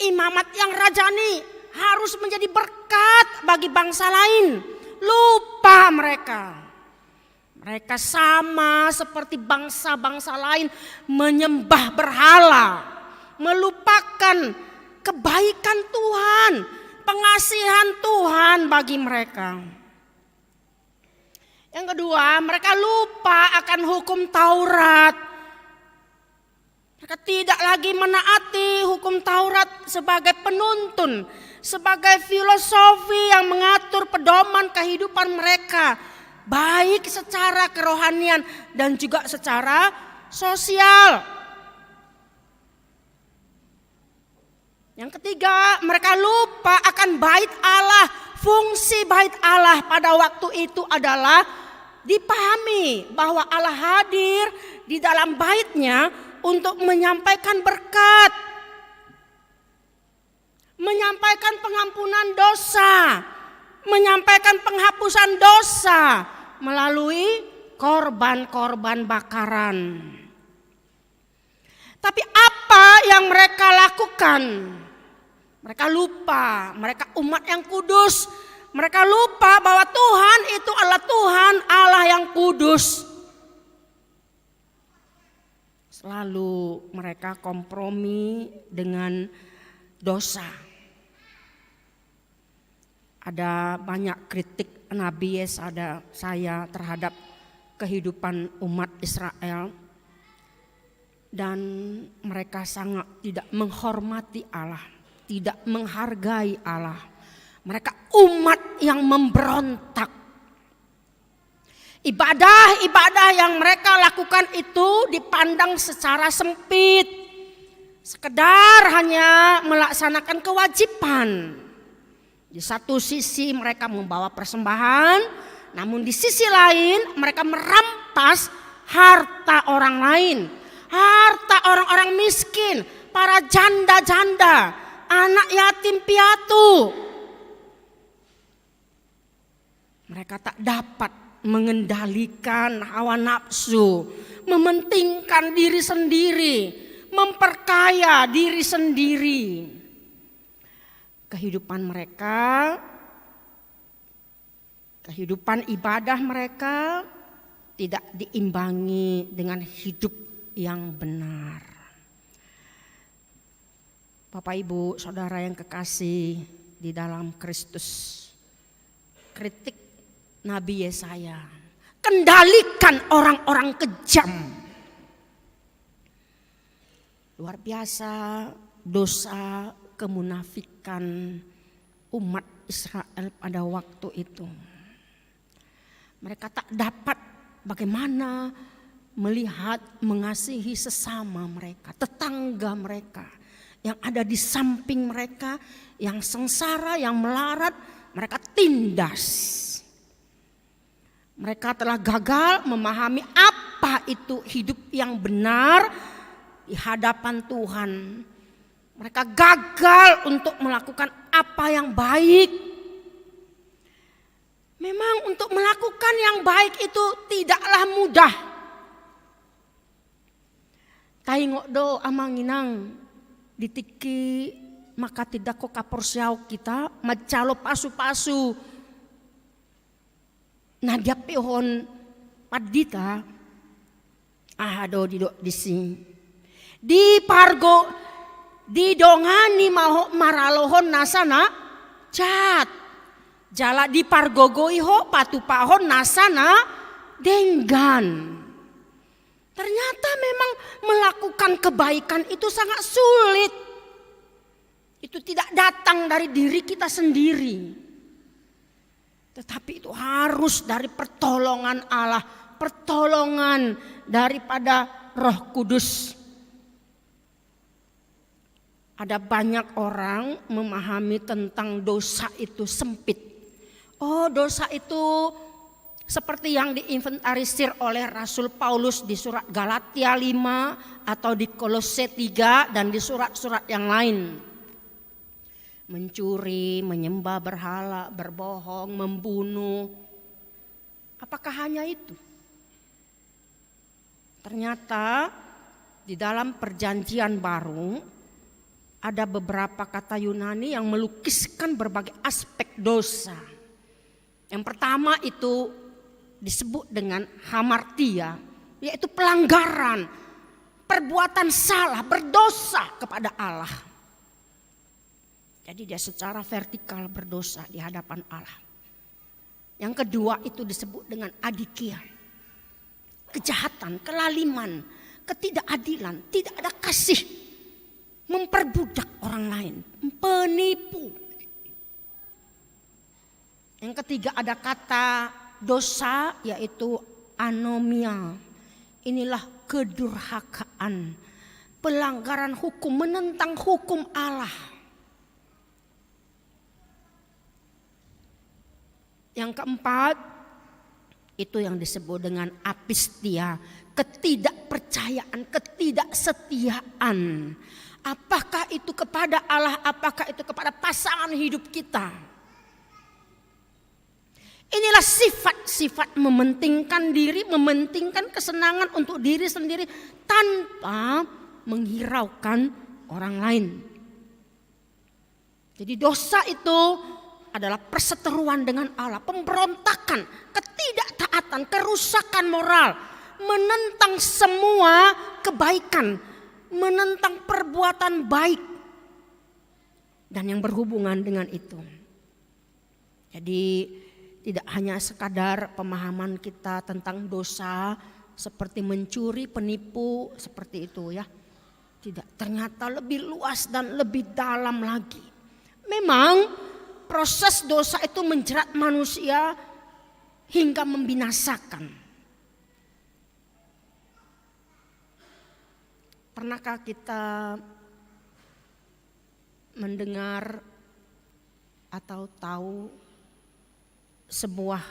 imamat yang rajani, harus menjadi berkat bagi bangsa lain. Lupa mereka. Mereka sama seperti bangsa-bangsa lain menyembah berhala, melupakan kebaikan Tuhan, pengasihan Tuhan bagi mereka. Yang kedua, mereka lupa akan hukum Taurat. Mereka tidak lagi menaati hukum Taurat sebagai penuntun, sebagai filosofi yang mengatur pedoman kehidupan mereka, baik secara kerohanian dan juga secara sosial. Yang ketiga, mereka lupa akan bait Allah. Fungsi bait Allah pada waktu itu adalah dipahami bahwa Allah hadir di dalam baitnya untuk menyampaikan berkat, menyampaikan pengampunan dosa, menyampaikan penghapusan dosa melalui korban-korban bakaran. Tapi apa yang mereka lakukan? Mereka lupa, mereka umat yang kudus. Mereka lupa bahwa Tuhan itu adalah Tuhan Allah yang kudus. Selalu mereka kompromi dengan dosa. Ada banyak kritik Nabi Yesaya terhadap kehidupan umat Israel. Dan mereka sangat tidak menghormati Allah, tidak menghargai Allah. Mereka umat yang memberontak. Ibadah-ibadah yang mereka lakukan itu dipandang secara sempit. Sekedar hanya melaksanakan kewajiban. Di satu sisi mereka membawa persembahan, namun di sisi lain mereka merampas harta orang lain. Harta orang-orang miskin, para janda-janda, anak yatim piatu. Mereka tak dapat mengendalikan hawa nafsu, mementingkan diri sendiri, memperkaya diri sendiri. Kehidupan mereka, kehidupan ibadah mereka tidak diimbangi dengan hidup yang benar. Bapak Ibu, saudara yang kekasih di dalam Kristus, kritik Nabi Yesaya, kendalikan orang-orang kejam. Luar biasa dosa kemunafikan umat Israel pada waktu itu. Mereka tak dapat bagaimana melihat mengasihi sesama mereka, tetangga mereka yang ada di samping mereka, yang sengsara, yang melarat, mereka tindas. Mereka telah gagal memahami apa itu hidup yang benar di hadapan Tuhan. Mereka gagal untuk melakukan apa yang baik. Memang untuk melakukan yang baik itu tidaklah mudah. Taingok do amanginang ditiki maka tidak ko kaporsiau kita macalo pasu-pasu nadia pehon padita do di sing di pargo di dongani maho maralohon nasana cat jala di pargogoi ho patu pahon nasana denggan. Ternyata memang melakukan kebaikan itu sangat sulit. Itu tidak datang dari diri kita sendiri. Tetapi itu harus dari pertolongan Allah, pertolongan daripada Roh Kudus. Ada banyak orang memahami tentang dosa itu sempit. Oh, dosa itu seperti yang diinventarisir oleh Rasul Paulus di surat Galatia 5 atau di Kolose 3 dan di surat-surat yang lain. Mencuri, menyembah berhala, berbohong, membunuh. Apakah hanya itu? Ternyata di dalam perjanjian baru ada beberapa kata Yunani yang melukiskan berbagai aspek dosa. Yang pertama itu disebut dengan hamartia, yaitu pelanggaran, perbuatan salah, berdosa kepada Allah. Jadi dia secara vertikal berdosa di hadapan Allah. Yang kedua itu disebut dengan adikia, kejahatan, kelaliman, ketidakadilan, tidak ada kasih, memperbudak orang lain, penipu. Yang ketiga ada kata dosa, yaitu anomia. Inilah kedurhakaan, pelanggaran hukum, menentang hukum Allah. Yang keempat itu yang disebut dengan apistia, ketidakpercayaan, ketidaksetiaan. Apakah itu kepada Allah, apakah itu kepada pasangan hidup kita? Inilah sifat-sifat mementingkan diri, mementingkan kesenangan untuk diri sendiri tanpa menghiraukan orang lain. Jadi dosa itu adalah perseteruan dengan Allah, pemberontakan, ketidaktaatan, kerusakan moral, menentang semua kebaikan, menentang perbuatan baik dan yang berhubungan dengan itu. Jadi tidak hanya sekadar pemahaman kita tentang dosa seperti mencuri, penipu, seperti itu ya. Tidak, ternyata lebih luas dan lebih dalam lagi. Memang proses dosa itu menjerat manusia hingga membinasakan. Pernahkah kita mendengar atau tahu sebuah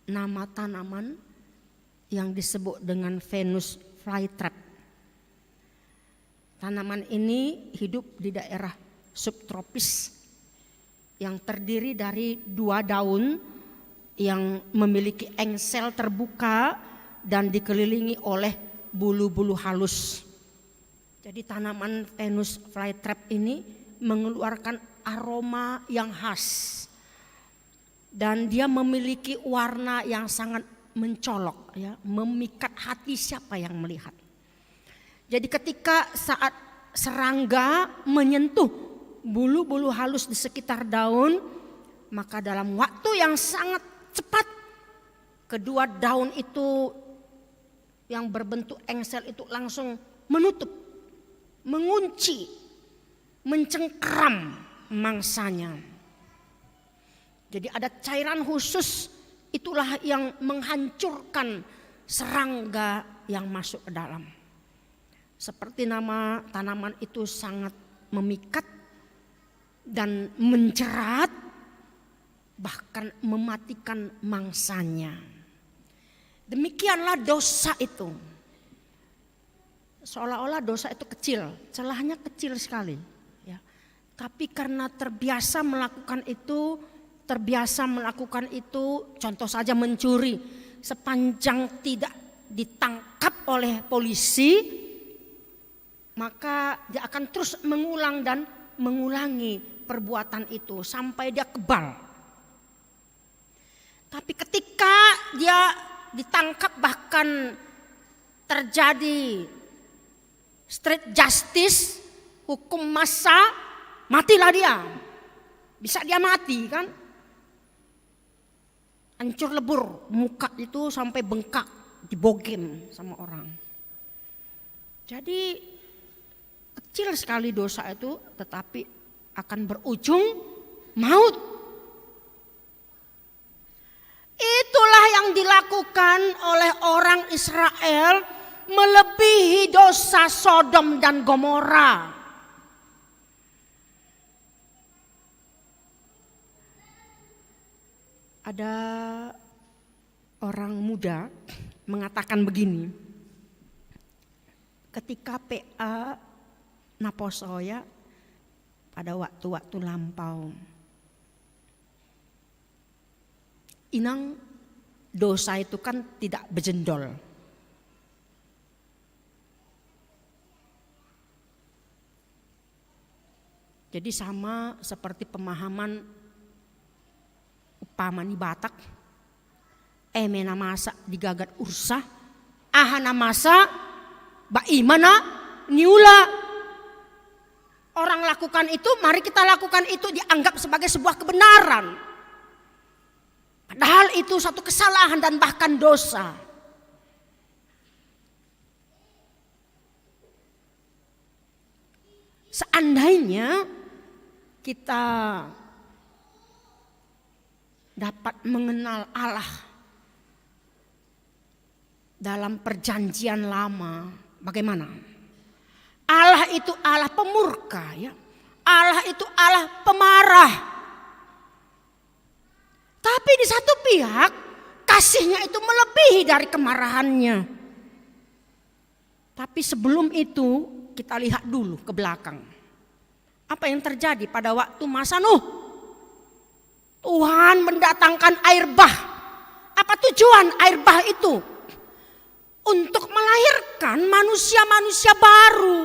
nama tanaman yang disebut dengan Venus flytrap? Tanaman ini hidup di daerah subtropis yang terdiri dari 2 daun yang memiliki engsel terbuka dan dikelilingi oleh bulu-bulu halus. Jadi tanaman Venus flytrap ini mengeluarkan aroma yang khas. Dan dia memiliki warna yang sangat mencolok, ya, memikat hati siapa yang melihat. Jadi ketika saat serangga menyentuh bulu-bulu halus di sekitar daun, maka dalam waktu yang sangat cepat kedua daun itu yang berbentuk engsel itu langsung menutup, mengunci, mencengkeram mangsanya. Jadi ada cairan khusus itulah yang menghancurkan serangga yang masuk ke dalam. Seperti nama tanaman itu sangat memikat dan menjerat, bahkan mematikan mangsanya. Demikianlah dosa itu. Seolah-olah dosa itu kecil, celahnya kecil sekali. Ya. Tapi karena terbiasa melakukan itu, contoh saja mencuri, sepanjang tidak ditangkap oleh polisi, maka dia akan terus mengulang dan mengulangi perbuatan itu sampai dia kebal. Tapi ketika dia ditangkap, bahkan terjadi street justice, hukum massa, matilah dia. Bisa dia mati kan? Hancur lebur, muka itu sampai bengkak, dibogem sama orang. Jadi kecil sekali dosa itu, tetapi akan berujung maut. Itulah yang dilakukan oleh orang Israel, melebihi dosa Sodom dan Gomora. Ada orang muda mengatakan begini, ketika PA Naposoya pada waktu-waktu lampau, inang dosa itu kan tidak bejendol. Jadi sama seperti pemahaman upamani Batak, emena masa digagat ursa, ahana masa baimana niula. Orang lakukan itu, mari kita lakukan itu, dianggap sebagai sebuah kebenaran. Padahal itu satu kesalahan dan bahkan dosa. Seandainya kita dapat mengenal Allah dalam perjanjian lama, bagaimana? Allah itu Allah pemurka, ya. Allah itu Allah pemarah. Tapi di satu pihak kasihnya itu melebihi dari kemarahannya. Tapi sebelum itu kita lihat dulu ke belakang. Apa yang terjadi pada waktu masa Nuh? Tuhan mendatangkan air bah. Apa tujuan air bah itu? Untuk melahirkan manusia-manusia baru.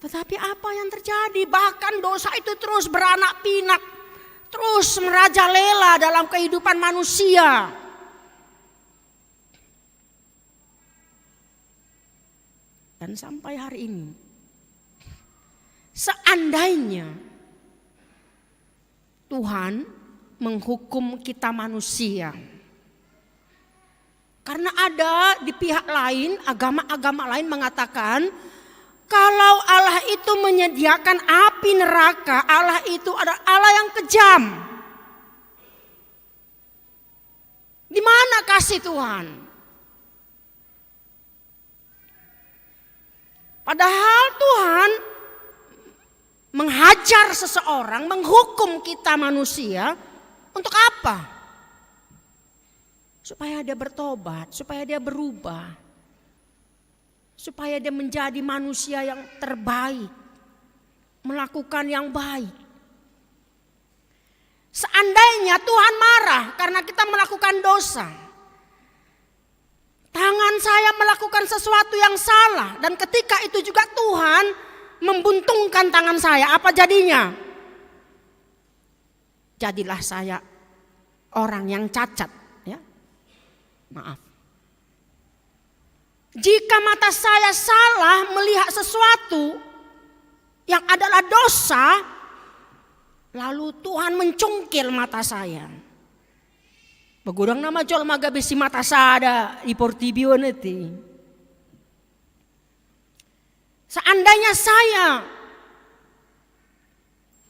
Tetapi apa yang terjadi? Bahkan dosa itu terus beranak pinak, terus merajalela dalam kehidupan manusia. Dan sampai hari ini, seandainya Tuhan menghukum kita manusia, karena ada di pihak lain, agama-agama lain mengatakan, kalau Allah itu menyediakan api neraka, Allah itu adalah Allah yang kejam. Di mana kasih Tuhan? Padahal Tuhan menghajar seseorang, menghukum kita manusia untuk apa? Supaya dia bertobat, supaya dia berubah. Supaya dia menjadi manusia yang terbaik, melakukan yang baik. Seandainya Tuhan marah karena kita melakukan dosa, tangan saya melakukan sesuatu yang salah, dan ketika itu juga Tuhan membuntungkan tangan saya, apa jadinya? Jadilah saya orang yang cacat, ya. Maaf. Jika mata saya salah melihat sesuatu yang adalah dosa, lalu Tuhan mencungkil mata saya. Begurang nama jol maga besi mata sada di portibio nanti. Seandainya saya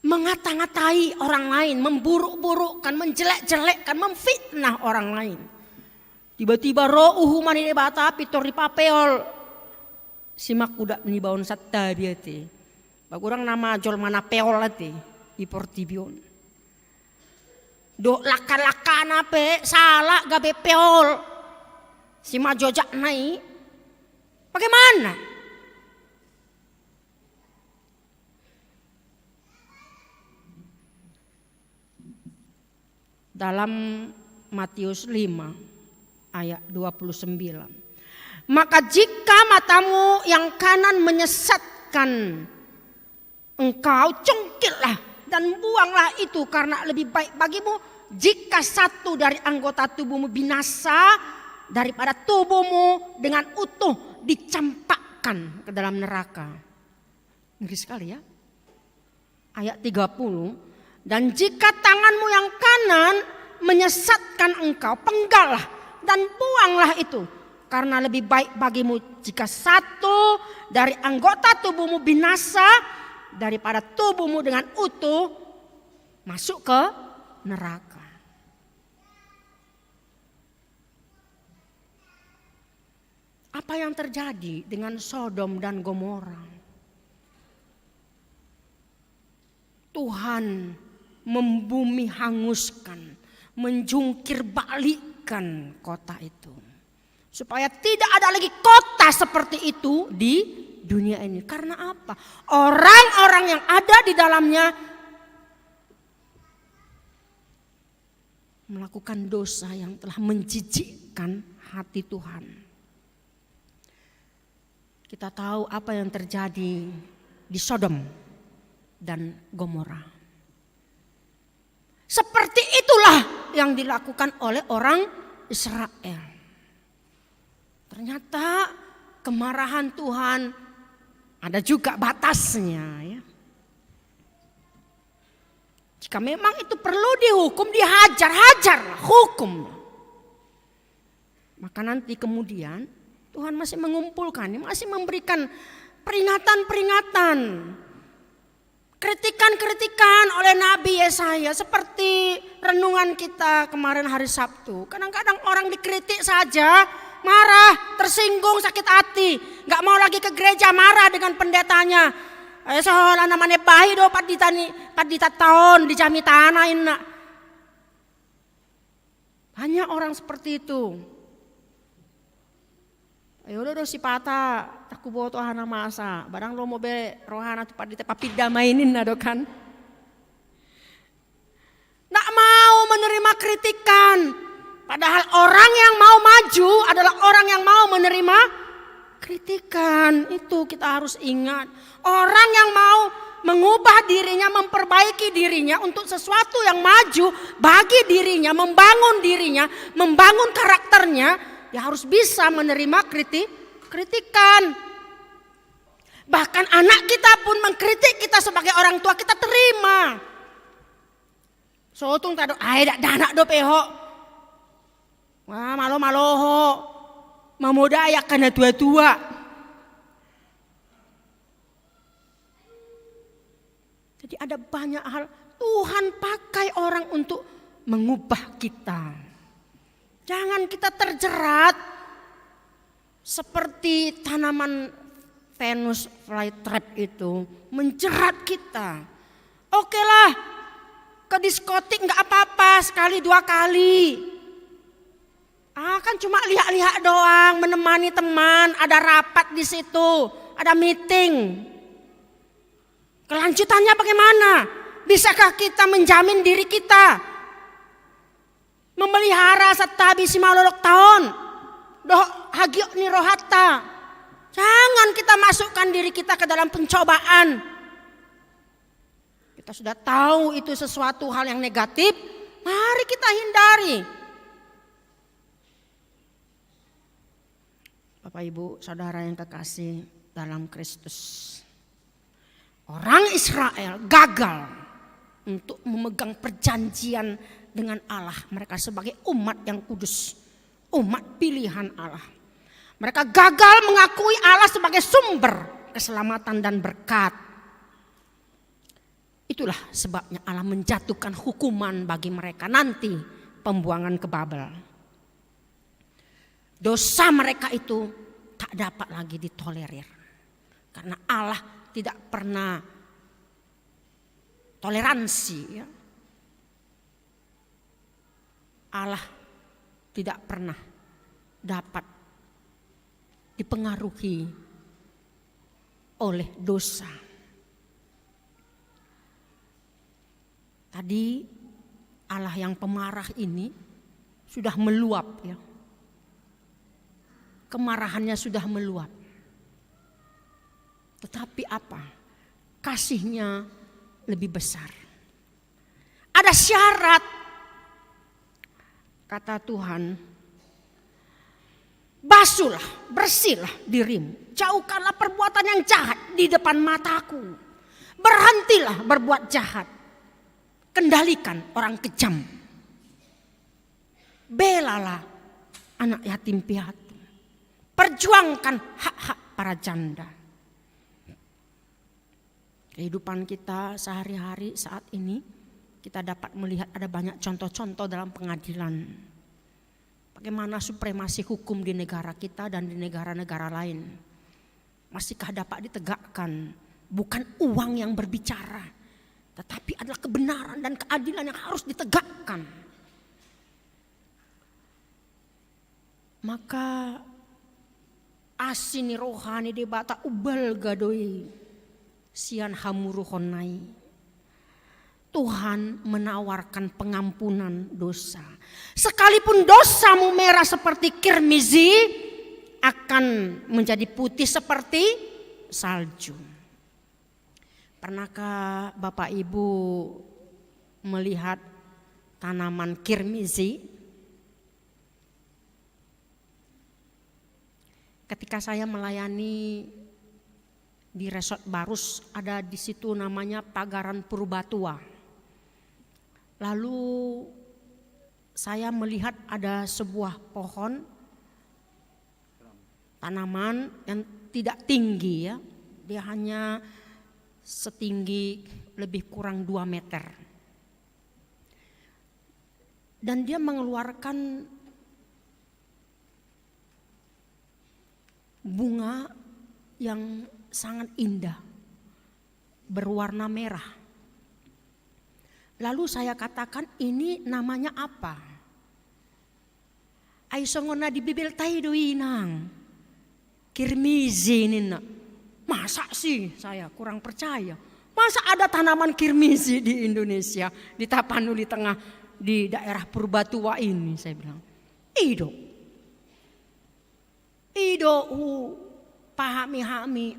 mengata-ngatai orang lain, memburuk-burukkan, menjelek-jelekkan, memfitnah orang lain. Tiba-tiba roh mani debata pitor di papeol. Simak udah menibaun satta dia te. Bagurang nama jol mana peol te. Iportibion. Do laka-laka nape salah gabe peol. Si majojak naik. Bagaimana? Dalam Matius 5 ayat 29. Maka jika matamu yang kanan menyesatkan engkau, congkillah dan buanglah itu, karena lebih baik bagimu jika satu dari anggota tubuhmu binasa daripada tubuhmu dengan utuh dicampakkan ke dalam neraka. Ngeri sekali ya. Ayat 30. Dan jika tanganmu yang kanan menyesatkan engkau, penggallah dan buanglah itu, karena lebih baik bagimu jika satu dari anggota tubuhmu binasa daripada tubuhmu dengan utuh masuk ke neraka. Apa yang terjadi dengan Sodom dan Gomora? Tuhan membumi hanguskan, menjungkir balikkan kota itu. Supaya tidak ada lagi kota seperti itu di dunia ini. Karena apa? Orang-orang yang ada di dalamnya melakukan dosa yang telah menjijikkan hati Tuhan. Kita tahu apa yang terjadi di Sodom dan Gomora. Seperti itulah yang dilakukan oleh orang Israel. Ternyata kemarahan Tuhan ada juga batasnya ya. Jika memang itu perlu dihukum, dihajar-hajarlah, hukum. Maka nanti kemudian Tuhan masih mengumpulkan, masih memberikan peringatan-peringatan, kritikan-kritikan oleh Nabi Yesaya, seperti renungan kita kemarin hari Sabtu. Kadang-kadang orang dikritik saja marah, tersinggung, sakit hati, nggak mau lagi ke gereja, marah dengan pendetanya. Soalnya namanya bayi do padita tahun dijami tanah ini. Banyak orang seperti itu. Ayo do si pata taku bawa Tuhan masa, barang lo mau be rohana tu padita papida mainin do kan. Nggak mau menerima kritikan. Padahal orang yang mau maju adalah orang yang mau menerima kritikan. Itu kita harus ingat. Orang yang mau mengubah dirinya, memperbaiki dirinya untuk sesuatu yang maju bagi dirinya, membangun karakternya, dia harus bisa menerima kritikan. Bahkan anak kita pun mengkritik kita sebagai orang tua, kita terima. Sotung tado, dak danak do peho. Wah malo-maloho, mamodaya karena tua-tua. Jadi ada banyak hal Tuhan pakai orang untuk mengubah kita. Jangan kita terjerat seperti tanaman Venus flytrap itu menjerat kita. Oke lah, ke diskotik nggak apa-apa sekali dua kali. Kan cuma lihat-lihat doang, menemani teman, ada rapat di situ, ada meeting. Kelanjutannya bagaimana? Bisakah kita menjamin diri kita memelihara serta bisi malolok tahun? Doh hagiok ni rohata. Jangan kita masukkan diri kita ke dalam pencobaan. Kita sudah tahu itu sesuatu hal yang negatif, mari kita hindari. Bapak Ibu Saudara yang kekasih dalam Kristus, orang Israel gagal untuk memegang perjanjian dengan Allah. Mereka sebagai umat yang kudus, umat pilihan Allah. Mereka gagal mengakui Allah sebagai sumber keselamatan dan berkat. Itu Itulah sebabnya Allah menjatuhkan hukuman bagi mereka nanti, pembuangan ke Babel. Dosa mereka itu tak dapat lagi ditolerir. Karena Allah tidak pernah toleransi. Ya. Allah tidak pernah dapat dipengaruhi oleh dosa. Tadi Allah yang pemarah ini sudah meluap ya. Kemarahannya sudah meluap. Tetapi apa? Kasihnya lebih besar. Ada syarat. Kata Tuhan, basuhlah, bersihlah dirimu. Jauhkanlah perbuatan yang jahat di depan mataku. Berhentilah berbuat jahat. Kendalikan orang kejam. Belalah anak yatim piatu. Perjuangkan hak-hak para janda. Kehidupan kita sehari-hari saat ini, kita dapat melihat ada banyak contoh-contoh dalam pengadilan. Bagaimana supremasi hukum di negara kita dan di negara-negara lain. Masihkah dapat ditegakkan? Bukan uang yang berbicara, tetapi adalah kebenaran dan keadilan yang harus ditegakkan. Maka asini rohani debata ubal gadoi sian hamuruhonai. Tuhan menawarkan pengampunan dosa. Sekalipun dosamu merah seperti kirmizi, akan menjadi putih seperti salju. Pernahkah Bapak Ibu melihat tanaman kirmizi? Ketika saya melayani di Resort Barus, ada di situ namanya Pagaran Purbatua. Lalu saya melihat ada sebuah pohon tanaman yang tidak tinggi ya. Dia hanya setinggi lebih kurang 2 meter. Dan dia mengeluarkan bunga yang sangat indah, berwarna merah. Lalu saya katakan, ini namanya apa? Aisongona di bibel taido inang. Kirmizi nina. Masa sih, saya kurang percaya. Masa ada tanaman kirmizi di Indonesia, di Tapanuli Tengah, di daerah Purbatua ini, saya bilang. Ido pahami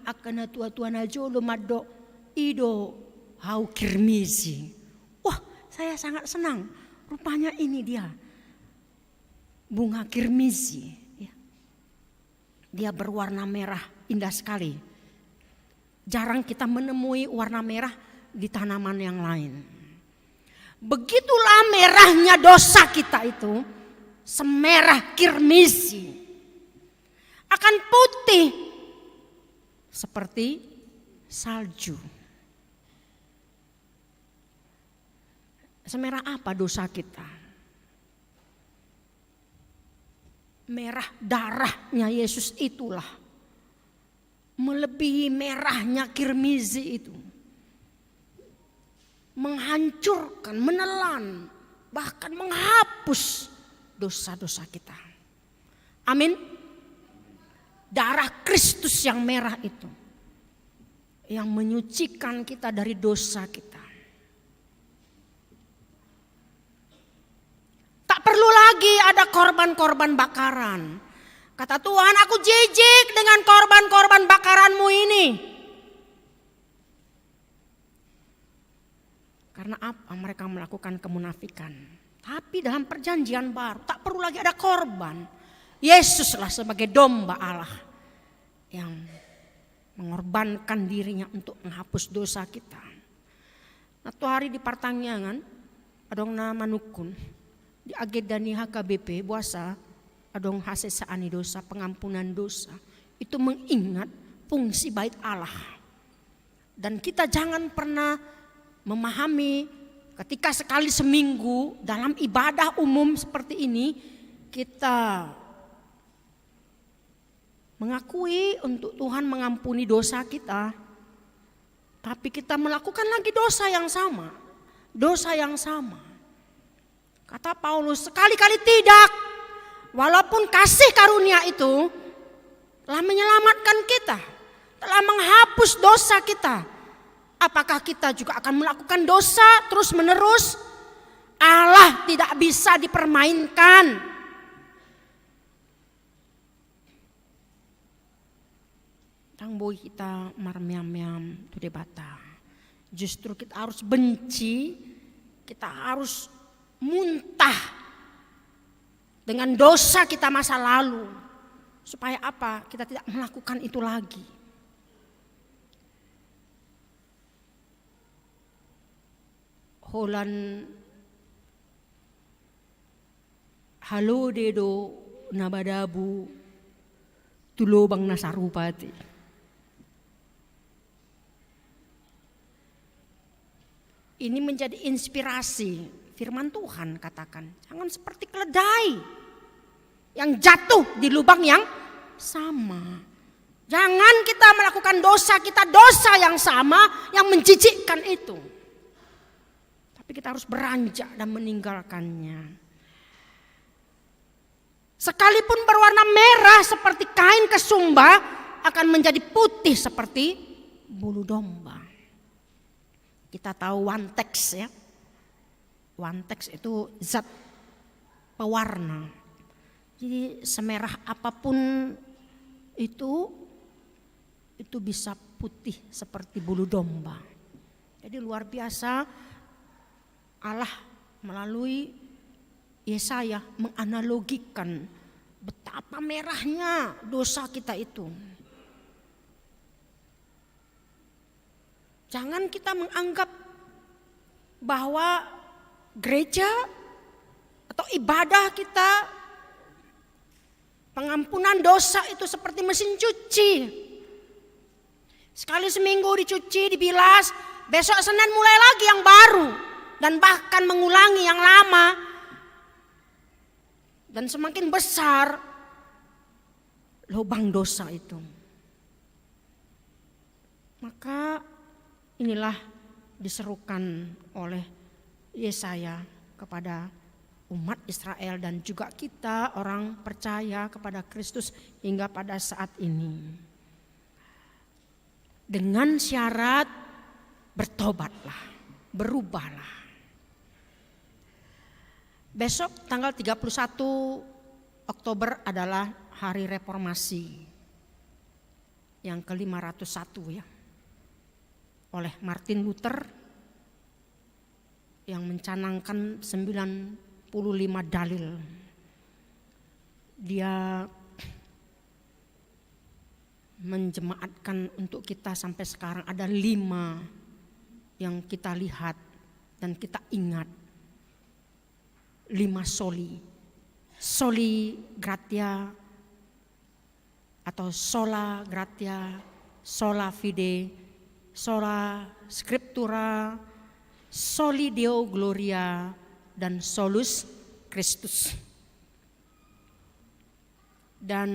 akan tua-tua najolo maddo ido hau kirmizi. Wah, saya sangat senang. Rupanya ini dia bunga kirmizi. Ya. Dia berwarna merah, indah sekali. Jarang kita menemui warna merah di tanaman yang lain. Begitulah merahnya dosa kita itu, semerah kirmizi. Akan putih seperti salju. Semerah apa dosa kita? Merah darahnya Yesus itulah melebihi merahnya kirmizi itu. Menghancurkan, menelan, bahkan menghapus dosa-dosa kita. Amin. Darah Kristus yang merah itu yang menyucikan kita dari dosa kita. Tak perlu lagi ada korban-korban bakaran. Kata Tuhan, aku jijik dengan korban-korban bakaranmu ini. Karena apa? Mereka melakukan kemunafikan. Tapi dalam perjanjian baru tak perlu lagi ada korban. Yesuslah sebagai domba Allah yang mengorbankan dirinya untuk menghapus dosa kita. Satu hari di Partangyangan, adong nama nukun di agedani HKBP buasa adong hasesaani dosa, pengampunan dosa. Itu mengingat fungsi bait Allah. Dan kita jangan pernah memahami ketika sekali seminggu dalam ibadah umum seperti ini kita mengakui untuk Tuhan mengampuni dosa kita, tapi kita melakukan lagi dosa yang sama. Dosa yang sama. Kata Paulus, sekali-kali tidak. Walaupun kasih karunia itu telah menyelamatkan kita, telah menghapus dosa kita, apakah kita juga akan melakukan dosa terus menerus? Allah tidak bisa dipermainkan. Tang boy kita marmiam-miam tu debata. Justru kita harus benci, kita harus muntah dengan dosa kita masa lalu. Supaya apa? Kita tidak melakukan itu lagi. Holan halo dedo nabadabu tulobang nasarupati. Ini menjadi inspirasi firman Tuhan, katakan jangan seperti keledai yang jatuh di lubang yang sama. Jangan kita melakukan dosa yang sama yang menjijikkan itu. Tapi kita harus beranjak dan meninggalkannya. Sekalipun berwarna merah seperti kain kesumba akan menjadi putih seperti bulu domba. Kita tahu wantex ya. Wantex itu zat pewarna. Jadi semerah apapun itu bisa putih seperti bulu domba. Jadi luar biasa Allah melalui Yesaya menganalogikan betapa merahnya dosa kita itu. Jangan kita menganggap bahwa gereja atau ibadah kita, pengampunan dosa itu seperti mesin cuci. Sekali seminggu dicuci, dibilas, besok Senin mulai lagi yang baru. Dan bahkan mengulangi yang lama. Dan semakin besar lubang dosa itu. Maka inilah diserukan oleh Yesaya kepada umat Israel dan juga kita orang percaya kepada Kristus hingga pada saat ini. Dengan syarat bertobatlah, berubahlah. Besok tanggal 31 Oktober adalah hari reformasi yang ke-501 ya. Oleh Martin Luther yang mencanangkan 95 dalil. Dia menjemaatkan untuk kita sampai sekarang ada 5 yang kita lihat dan kita ingat. 5 soli. Soli gratia atau sola gratia, sola fide, sola scriptura, soli deo gloria, dan solus Christus. Dan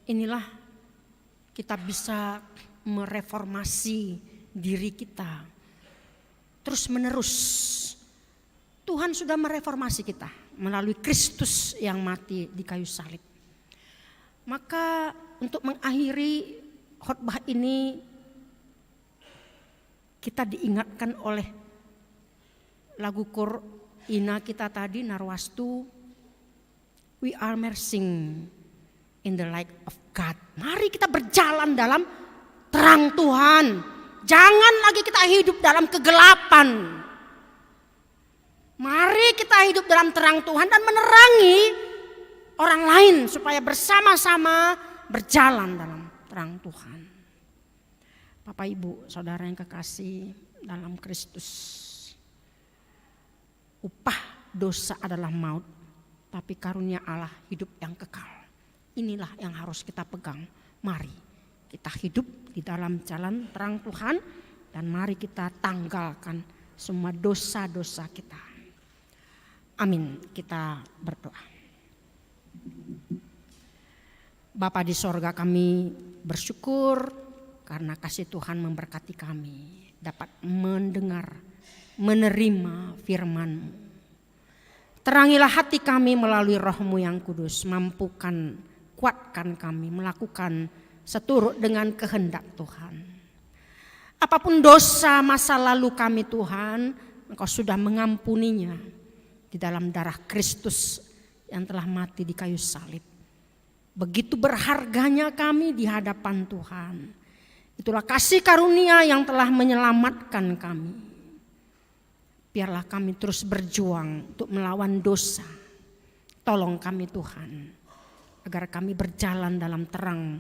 inilah kita bisa mereformasi diri kita terus menerus. Tuhan sudah mereformasi kita melalui Kristus yang mati di kayu salib. Maka untuk mengakhiri khotbah ini kita diingatkan oleh lagu Ina kita tadi, Narwastu, we are marching in the light of God. Mari kita berjalan dalam terang Tuhan. Jangan lagi kita hidup dalam kegelapan. Mari kita hidup dalam terang Tuhan dan menerangi orang lain supaya bersama-sama berjalan dalam terang Tuhan. Bapak Ibu, saudara yang kekasih dalam Kristus. Upah dosa adalah maut, tapi karunia Allah hidup yang kekal. Inilah yang harus kita pegang. Mari kita hidup di dalam jalan terang Tuhan Dan mari kita tanggalkan semua dosa-dosa kita. Amin. Kita berdoa. Bapa di sorga, kami bersyukur karena kasih Tuhan memberkati kami dapat mendengar, menerima firman-Mu. Terangilah hati kami melalui Roh-Mu yang kudus, mampukan, kuatkan kami melakukan seturut dengan kehendak Tuhan. Apapun dosa masa lalu kami Tuhan, Engkau sudah mengampuninya di dalam darah Kristus yang telah mati di kayu salib. Begitu berharganya kami di hadapan Tuhan. Itulah kasih karunia yang telah menyelamatkan kami. Biarlah kami terus berjuang untuk melawan dosa. Tolong kami Tuhan, agar kami berjalan dalam terang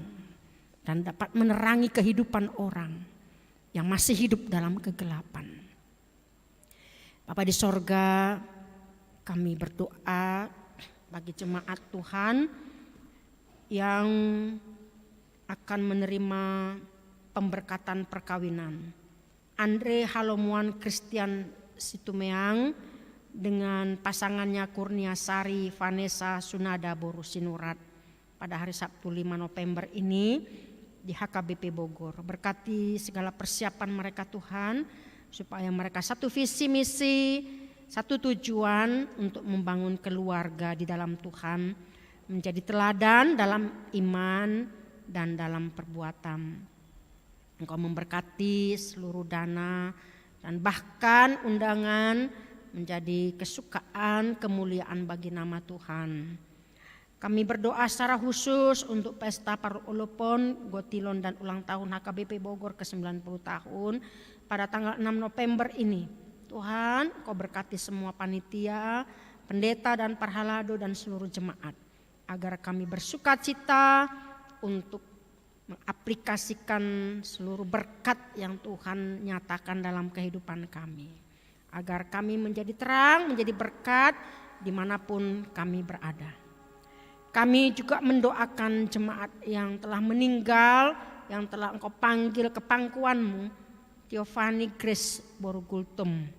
dan dapat menerangi kehidupan orang yang masih hidup dalam kegelapan. Bapa di sorga, kami berdoa bagi jemaat Tuhan yang akan menerima pemberkatan perkawinan. Andre Halomuan Christian Situmeang dengan pasangannya Kurnia Sari Vanessa Sunada Boru Sinurat pada hari Sabtu 5 November ini di HKBP Bogor. Berkati segala persiapan mereka Tuhan, supaya mereka satu visi misi, satu tujuan untuk membangun keluarga di dalam Tuhan, menjadi teladan dalam iman dan dalam perbuatan. Engkau memberkati seluruh dana dan bahkan undangan menjadi kesukaan kemuliaan bagi nama Tuhan. Kami berdoa secara khusus untuk pesta Parulopon, Gotilon dan ulang tahun HKBP Bogor ke-90 tahun pada tanggal 6 November ini. Tuhan, Kau berkati semua panitia, pendeta dan parhalado dan seluruh jemaat, agar kami bersukacita untuk mengaplikasikan seluruh berkat yang Tuhan nyatakan dalam kehidupan kami. Agar kami menjadi terang, menjadi berkat dimanapun kami berada. Kami juga mendoakan jemaat yang telah meninggal, yang telah Engkau panggil ke pangkuan-Mu, Tiofani Grace Borugultum.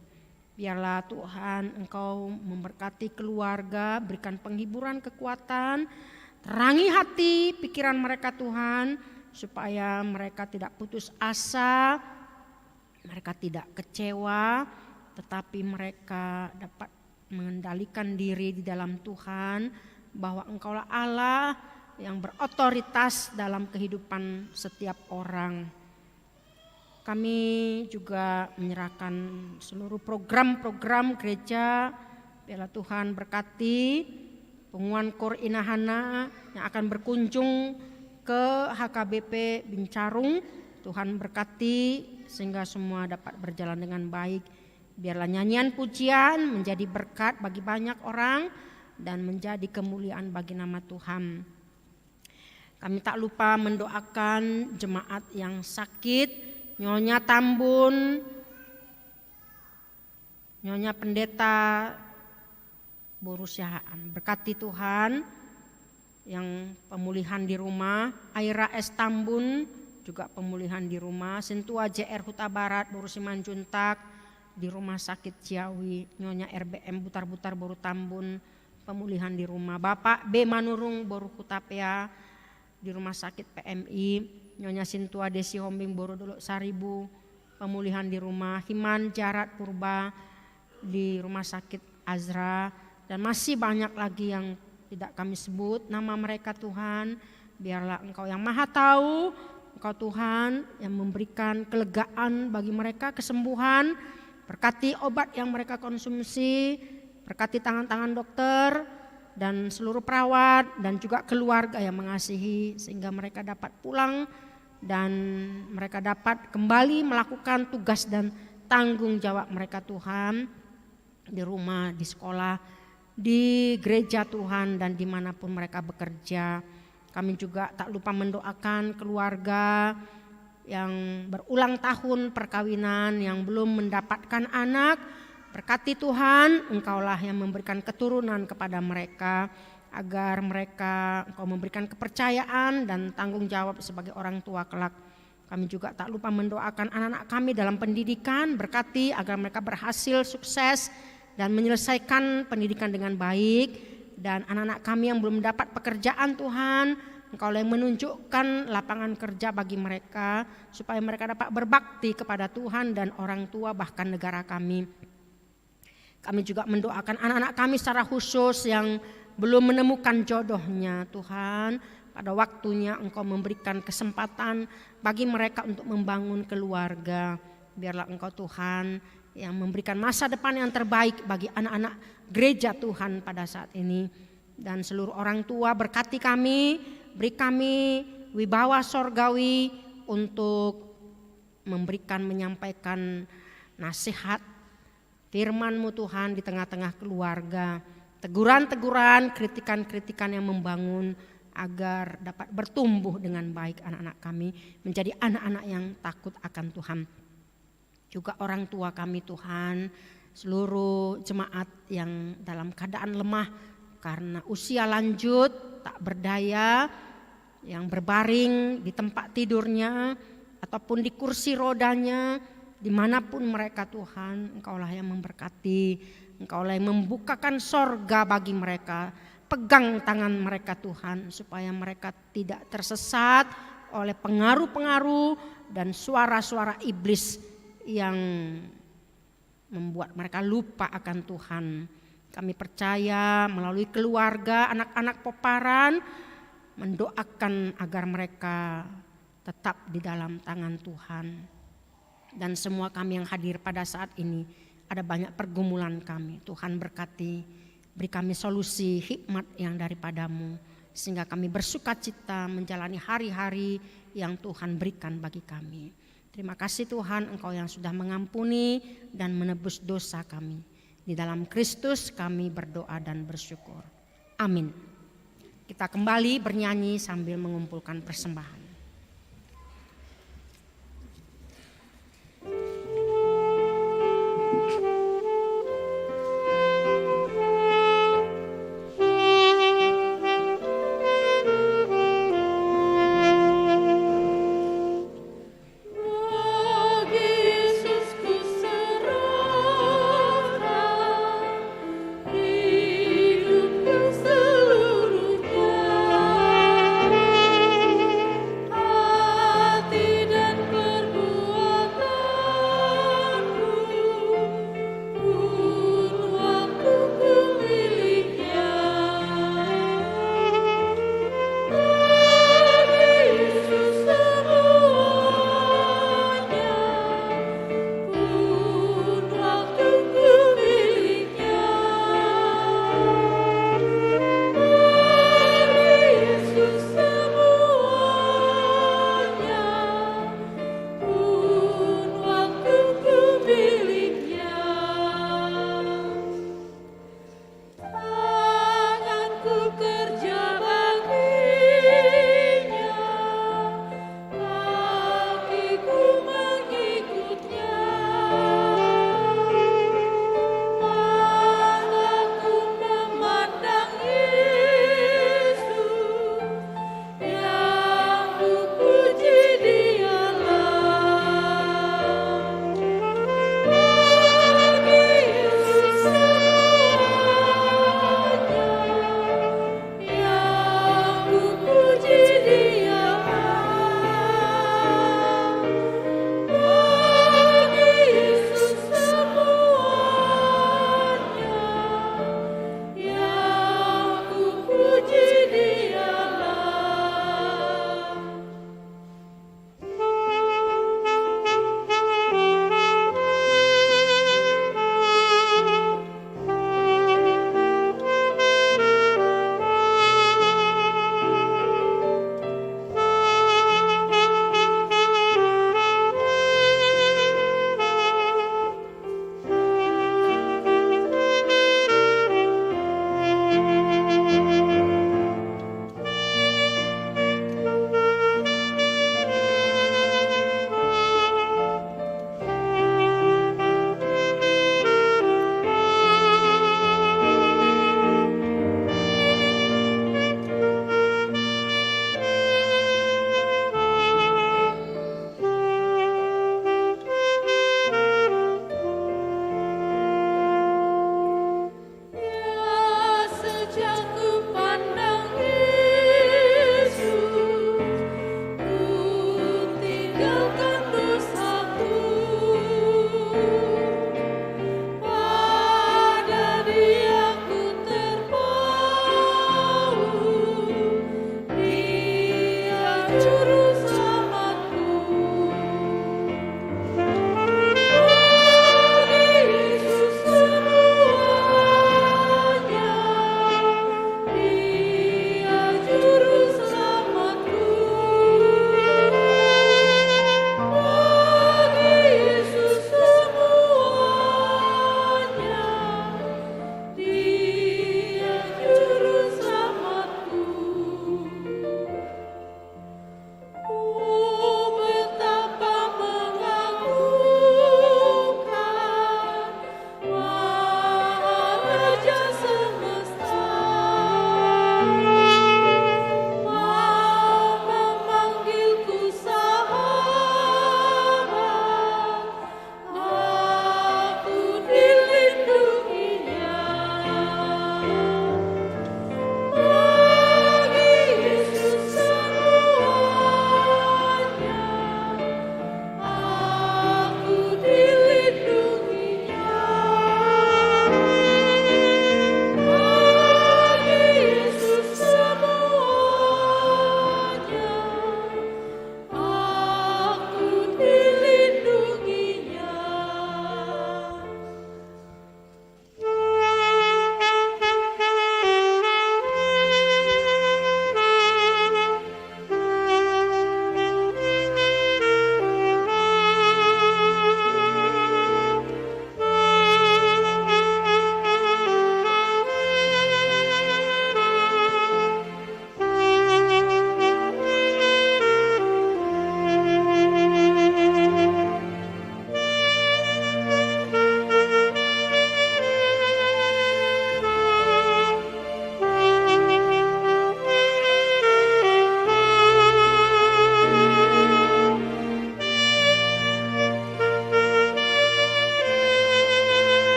Biarlah Tuhan Engkau memberkati keluarga, berikan penghiburan, kekuatan, terangi hati, pikiran mereka Tuhan, supaya mereka tidak putus asa, mereka tidak kecewa, tetapi mereka dapat mengendalikan diri di dalam Tuhan, bahwa Engkaulah Allah yang berotoritas dalam kehidupan setiap orang. Kami juga menyerahkan seluruh program-program gereja. Biarlah Tuhan berkati pengumuman Kor Inahana yang akan berkunjung ke HKBP Bincarung. Tuhan berkati sehingga semua dapat berjalan dengan baik. Biarlah nyanyian pujian menjadi berkat bagi banyak orang dan menjadi kemuliaan bagi nama Tuhan. Kami tak lupa mendoakan jemaat yang sakit, Nyonya Tambun, Nyonya Pendeta Borusiaan. Berkati Tuhan yang pemulihan di rumah, Aira S. Tambun juga pemulihan di rumah, Sentua JR Huta Barat Borusiman Juntak di rumah sakit Ciawi, Nyonya RBM Butar-Butar Boru Tambun pemulihan di rumah, Bapak B. Manurung Boru Kutapea di rumah sakit PMI, Nyonya Sintua Desi Hombing Boru Dolok Saribu pemulihan di rumah, Himan Jarat Purba di rumah sakit Azra, dan masih banyak lagi yang tidak kami sebut nama mereka Tuhan. Biarlah Engkau yang maha tahu, Engkau Tuhan yang memberikan kelegaan bagi mereka, kesembuhan, berkati obat yang mereka konsumsi, berkati tangan-tangan dokter dan seluruh perawat dan juga keluarga yang mengasihi, sehingga mereka dapat pulang dan mereka dapat kembali melakukan tugas dan tanggung jawab mereka Tuhan di rumah, di sekolah, di gereja Tuhan, dan dimanapun mereka bekerja. Kami juga tak lupa mendoakan keluarga yang berulang tahun perkawinan, yang belum mendapatkan anak. Berkati Tuhan, Engkaulah yang memberikan keturunan kepada mereka, agar mereka Engkau memberikan kepercayaan dan tanggung jawab sebagai orang tua kelak Kami juga tak lupa mendoakan anak-anak kami dalam pendidikan, berkati agar mereka berhasil, sukses, dan menyelesaikan pendidikan dengan baik. Dan anak-anak kami yang belum mendapat pekerjaan Tuhan, Engkau yang menunjukkan lapangan kerja bagi mereka, supaya mereka dapat berbakti kepada Tuhan dan orang tua bahkan negara kami. Kami juga mendoakan anak-anak kami secara khusus yang belum menemukan jodohnya Tuhan. Pada waktunya Engkau memberikan kesempatan bagi mereka untuk membangun keluarga. Biarlah Engkau Tuhan yang memberikan masa depan yang terbaik bagi anak-anak gereja Tuhan pada saat ini. Dan seluruh orang tua berkati kami, beri kami wibawa sorgawi untuk memberikan, menyampaikan nasihat firman-Mu Tuhan di tengah-tengah keluarga. Teguran-teguran, kritikan-kritikan yang membangun, agar dapat bertumbuh dengan baik anak-anak kami menjadi anak-anak yang takut akan Tuhan. Juga orang tua kami Tuhan, seluruh jemaat yang dalam keadaan lemah karena usia lanjut, tak berdaya, yang berbaring di tempat tidurnya ataupun di kursi rodanya, dimanapun mereka Tuhan, Engkaulah yang memberkati, Engkaulah yang membukakan sorga bagi mereka. Pegang tangan mereka Tuhan supaya mereka tidak tersesat oleh pengaruh-pengaruh dan suara-suara iblis yang membuat mereka lupa akan Tuhan. Kami percaya melalui keluarga, anak-anak Peparan, mendoakan agar mereka tetap di dalam tangan Tuhan. Dan semua kami yang hadir pada saat ini, ada banyak pergumulan kami. Tuhan berkati. Beri kami solusi hikmat yang daripada-Mu, sehingga kami bersukacita menjalani hari-hari yang Tuhan berikan bagi kami. Terima kasih Tuhan, Engkau yang sudah mengampuni dan menebus dosa kami. Di dalam Kristus kami berdoa dan bersyukur. Amin. Kita kembali bernyanyi sambil mengumpulkan persembahan.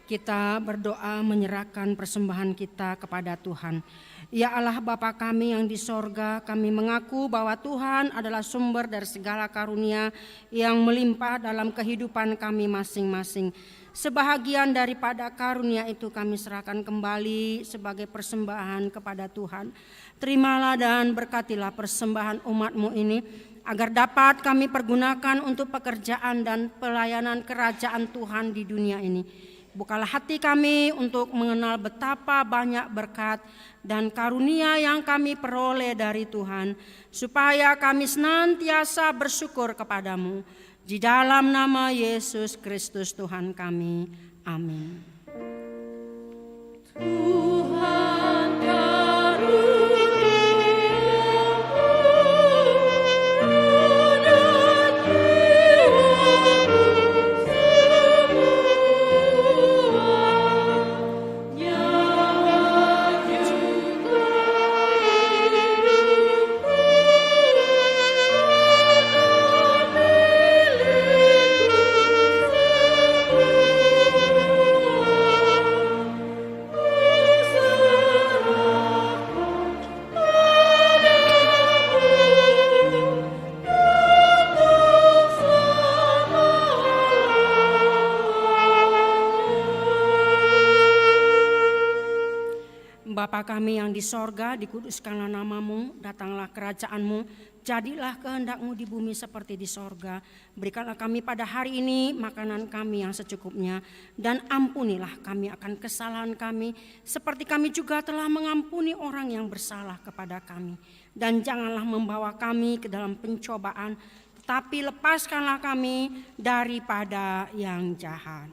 Kita berdoa menyerahkan persembahan kita kepada Tuhan. Ya Allah Bapa kami yang di sorga, kami mengaku bahwa Tuhan adalah sumber dari segala karunia yang melimpah dalam kehidupan kami masing-masing. Sebahagian daripada karunia itu kami serahkan kembali sebagai persembahan kepada Tuhan. Terimalah dan berkatilah persembahan umat-Mu ini, agar dapat kami pergunakan untuk pekerjaan dan pelayanan kerajaan Tuhan di dunia ini. Bukalah hati kami untuk mengenal betapa banyak berkat dan karunia yang kami peroleh dari Tuhan, supaya kami senantiasa bersyukur kepadamu. Di dalam nama Yesus Kristus Tuhan kami. Amin. Tuhan Bapa kami yang di sorga, dikuduskanlah namamu, datanglah kerajaanmu, jadilah kehendak-Mu di bumi seperti di sorga. Berikanlah kami pada hari ini makanan kami yang secukupnya, dan ampunilah kami akan kesalahan kami, seperti kami juga telah mengampuni orang yang bersalah kepada kami. Dan janganlah membawa kami ke dalam pencobaan, tetapi lepaskanlah kami daripada yang jahat.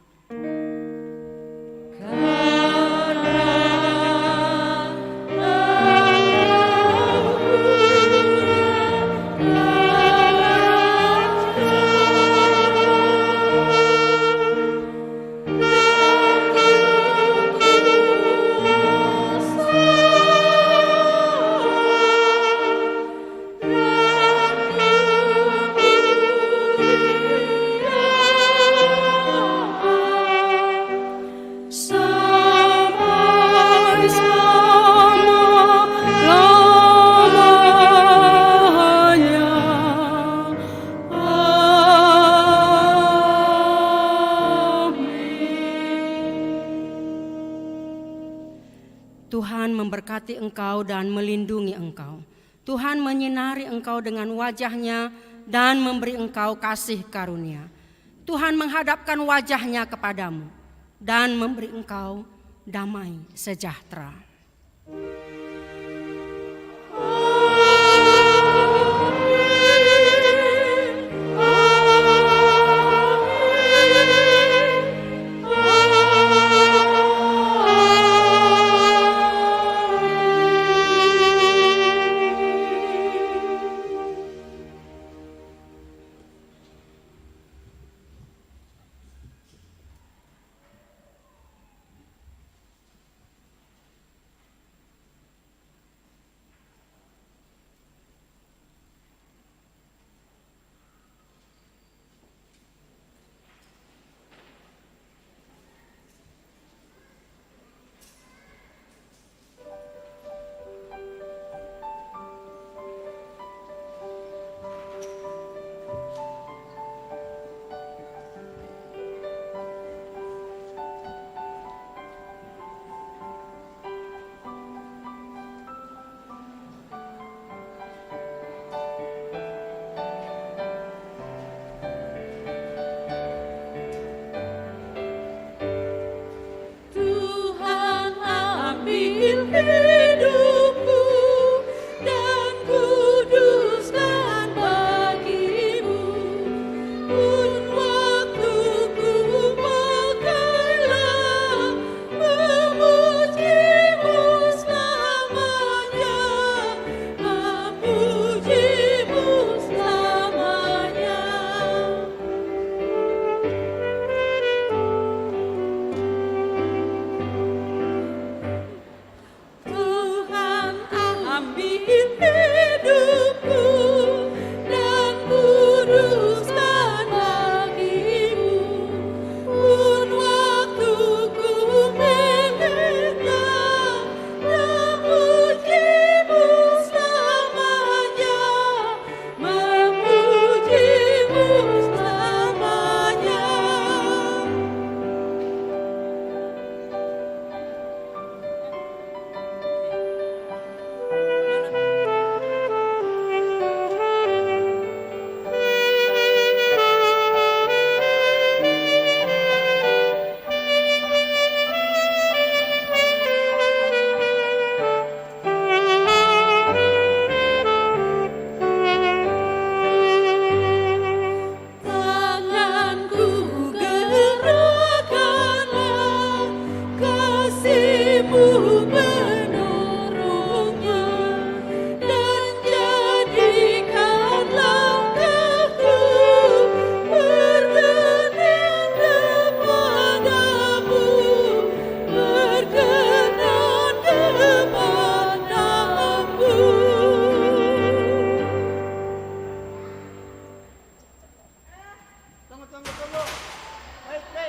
Tuhan memberkati engkau dan melindungi engkau. Tuhan menyinari engkau dengan wajah-Nya dan memberi engkau kasih karunia. Tuhan menghadapkan wajah-Nya kepadamu dan memberi engkau damai sejahtera.